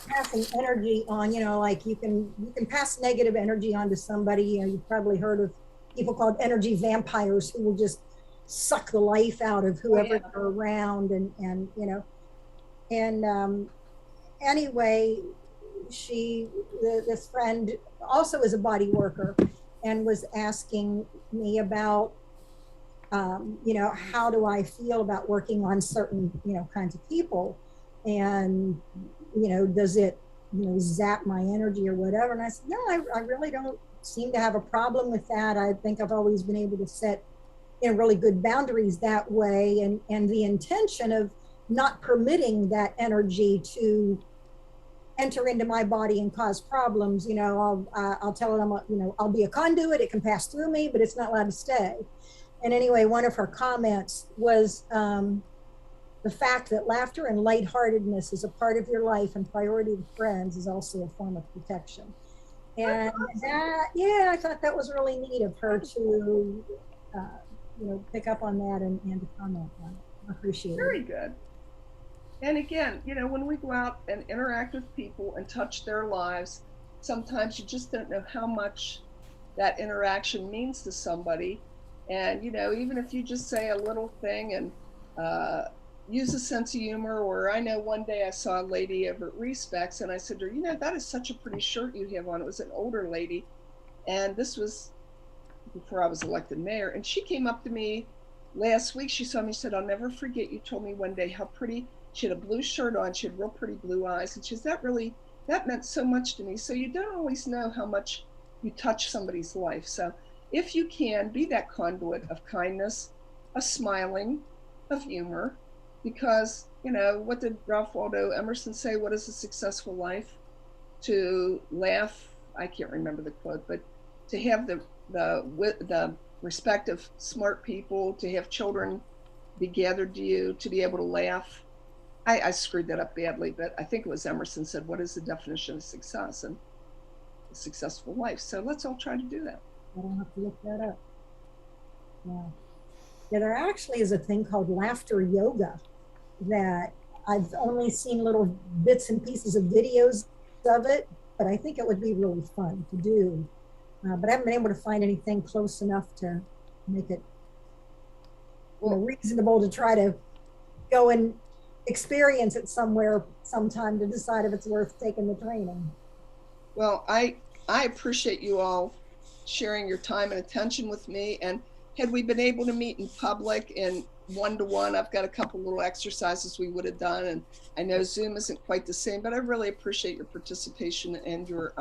passing energy on, you know, like you can pass negative energy onto somebody. You know, you've probably heard of people called energy vampires who will just suck the life out of whoever they're around, and you know, and anyway, this friend also is a body worker, and was asking me about you know, how do I feel about working on certain, you know, kinds of people, and you know, does it, you know, zap my energy or whatever? And I said, no, I really don't seem to have a problem with that. I think I've always been able to set, you know, really good boundaries that way, and the intention of not permitting that energy to enter into my body and cause problems. You know, I'll tell it, you know, I'll be a conduit. It can pass through me, but it's not allowed to stay. And anyway, one of her comments was the fact that laughter and lightheartedness is a part of your life, and priority of friends is also a form of protection. And that, yeah, I thought that was really neat of her to, you know, pick up on that and to comment on it. I appreciate it. Very good. And again, you know, when we go out and interact with people and touch their lives, sometimes you just don't know how much that interaction means to somebody. And, you know, even if you just say a little thing and use a sense of humor, or I know one day I saw a lady over at Respects, and I said to her, you know, that is such a pretty shirt you have on. It was an older lady, and this was before I was elected mayor, and she came up to me last week. She saw me, said, I'll never forget, you told me one day how pretty, she had a blue shirt on, she had real pretty blue eyes, and she said, that meant so much to me. So you don't always know how much you touch somebody's life. So if you can, be that conduit of kindness, of smiling, of humor, because, you know, what did Ralph Waldo Emerson say? What is a successful life? To laugh, I can't remember the quote, but to have the respect of smart people, to have children be gathered to you, to be able to laugh. I screwed that up badly, but I think it was Emerson said, what is the definition of success? And a successful life. So let's all try to do that. I don't have to look that up. Yeah. Yeah, there actually is a thing called laughter yoga that I've only seen little bits and pieces of videos of it, but I think it would be really fun to do. But I haven't been able to find anything close enough to make it, you know, reasonable to try to go and experience it somewhere sometime to decide if it's worth taking the training. Well, I appreciate you all sharing your time and attention with me. And had we been able to meet in public and one-to-one, I've got a couple little exercises we would have done. And I know Zoom isn't quite the same, but I really appreciate your participation and your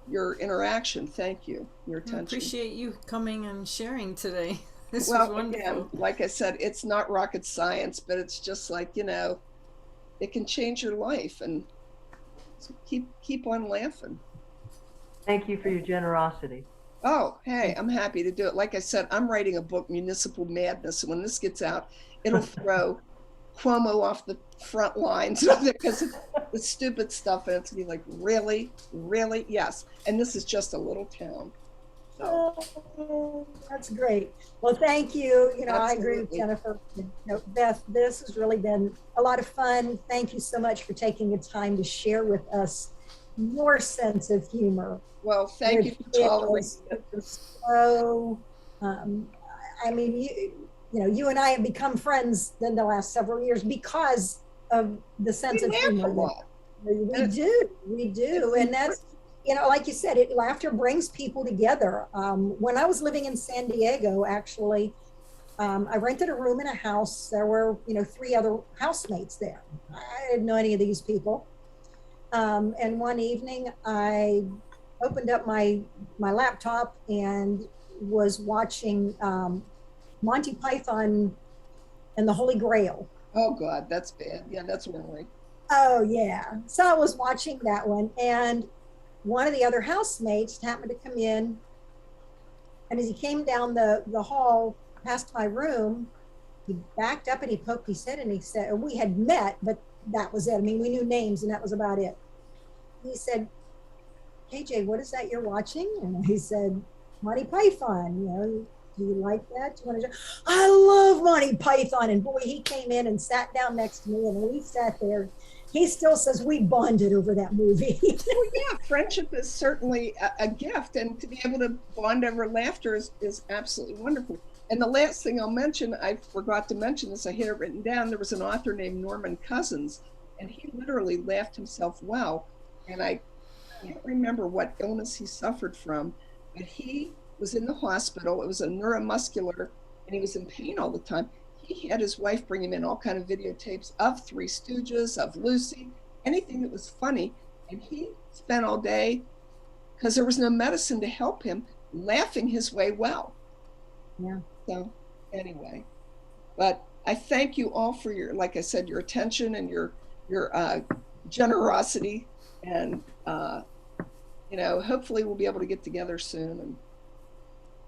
your interaction. Thank you. Your I attention. appreciate you coming and sharing today. This was Well, wonderful. again, like I said, it's not rocket science, but it's just like, it can change your life, and keep on laughing. Thank you for your generosity. Oh, hey, I'm happy to do it. Like I said, I'm writing a book, Municipal Madness. When this gets out, it'll throw Cuomo off the front lines because of the stupid stuff. And it's gonna be like, really, really, yes. And this is just a little town. So, Oh, that's great. Well, thank you. I agree with Absolutely. Jennifer. Beth, this has really been a lot of fun. Thank you so much for taking the time to share with us your sense of humor. well, thank you for tolerating it. So, I mean, you and I have become friends in the last several years because of the sense We of laugh a humor. lot. We do. And that's, like you said, laughter brings people together. When I was living in San Diego, actually, I rented a room in a house. There were, 3 other housemates there. I didn't know any of these people. And one evening I opened up my laptop and was watching Monty Python and the Holy Grail. Oh God, that's bad. Yeah, that's worrying. Oh yeah. So I was watching that one, and one of the other housemates happened to come in, and as he came down the hall past my room, he backed up and he poked his head and he said, and we had met, but that was it. I mean, we knew names and that was about it. He said, KJ, what is that you're watching? And he said, Monty Python. Do you like that? Do you want to? I love Monty Python. And boy, he came in and sat down next to me, and we sat there. He still says we bonded over that movie. Well, yeah, friendship is certainly a gift, and to be able to bond over laughter is absolutely wonderful. And the last thing I'll mention, I forgot to mention this, I had it written down. There was an author named Norman Cousins, and he literally laughed himself well. And I can't remember what illness he suffered from, but he was in the hospital. It was a neuromuscular, and he was in pain all the time. He had his wife bring him in all kind of videotapes of Three Stooges, of Lucy, anything that was funny. And he spent all day, because there was no medicine to help him, laughing his way well. Yeah. So anyway, but I thank you all for your, like I said, your attention and your generosity. And, hopefully we'll be able to get together soon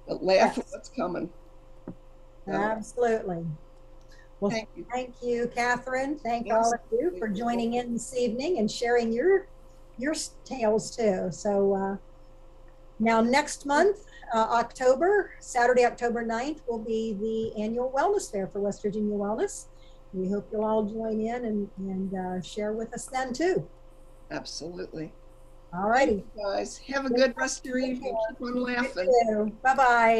and laugh Yes. at what's coming. So, Absolutely. Well, thank you. thank you, Kathryn. Thank Yes. all of you for joining in this evening and sharing your tales too. So now next month, October, Saturday, October 9th, will be the annual wellness fair for West Virginia Wellness. We hope you'll all join in and share with us then too. Absolutely. All righty. Guys, have a good rest of your evening. Keep on laughing. Bye-bye.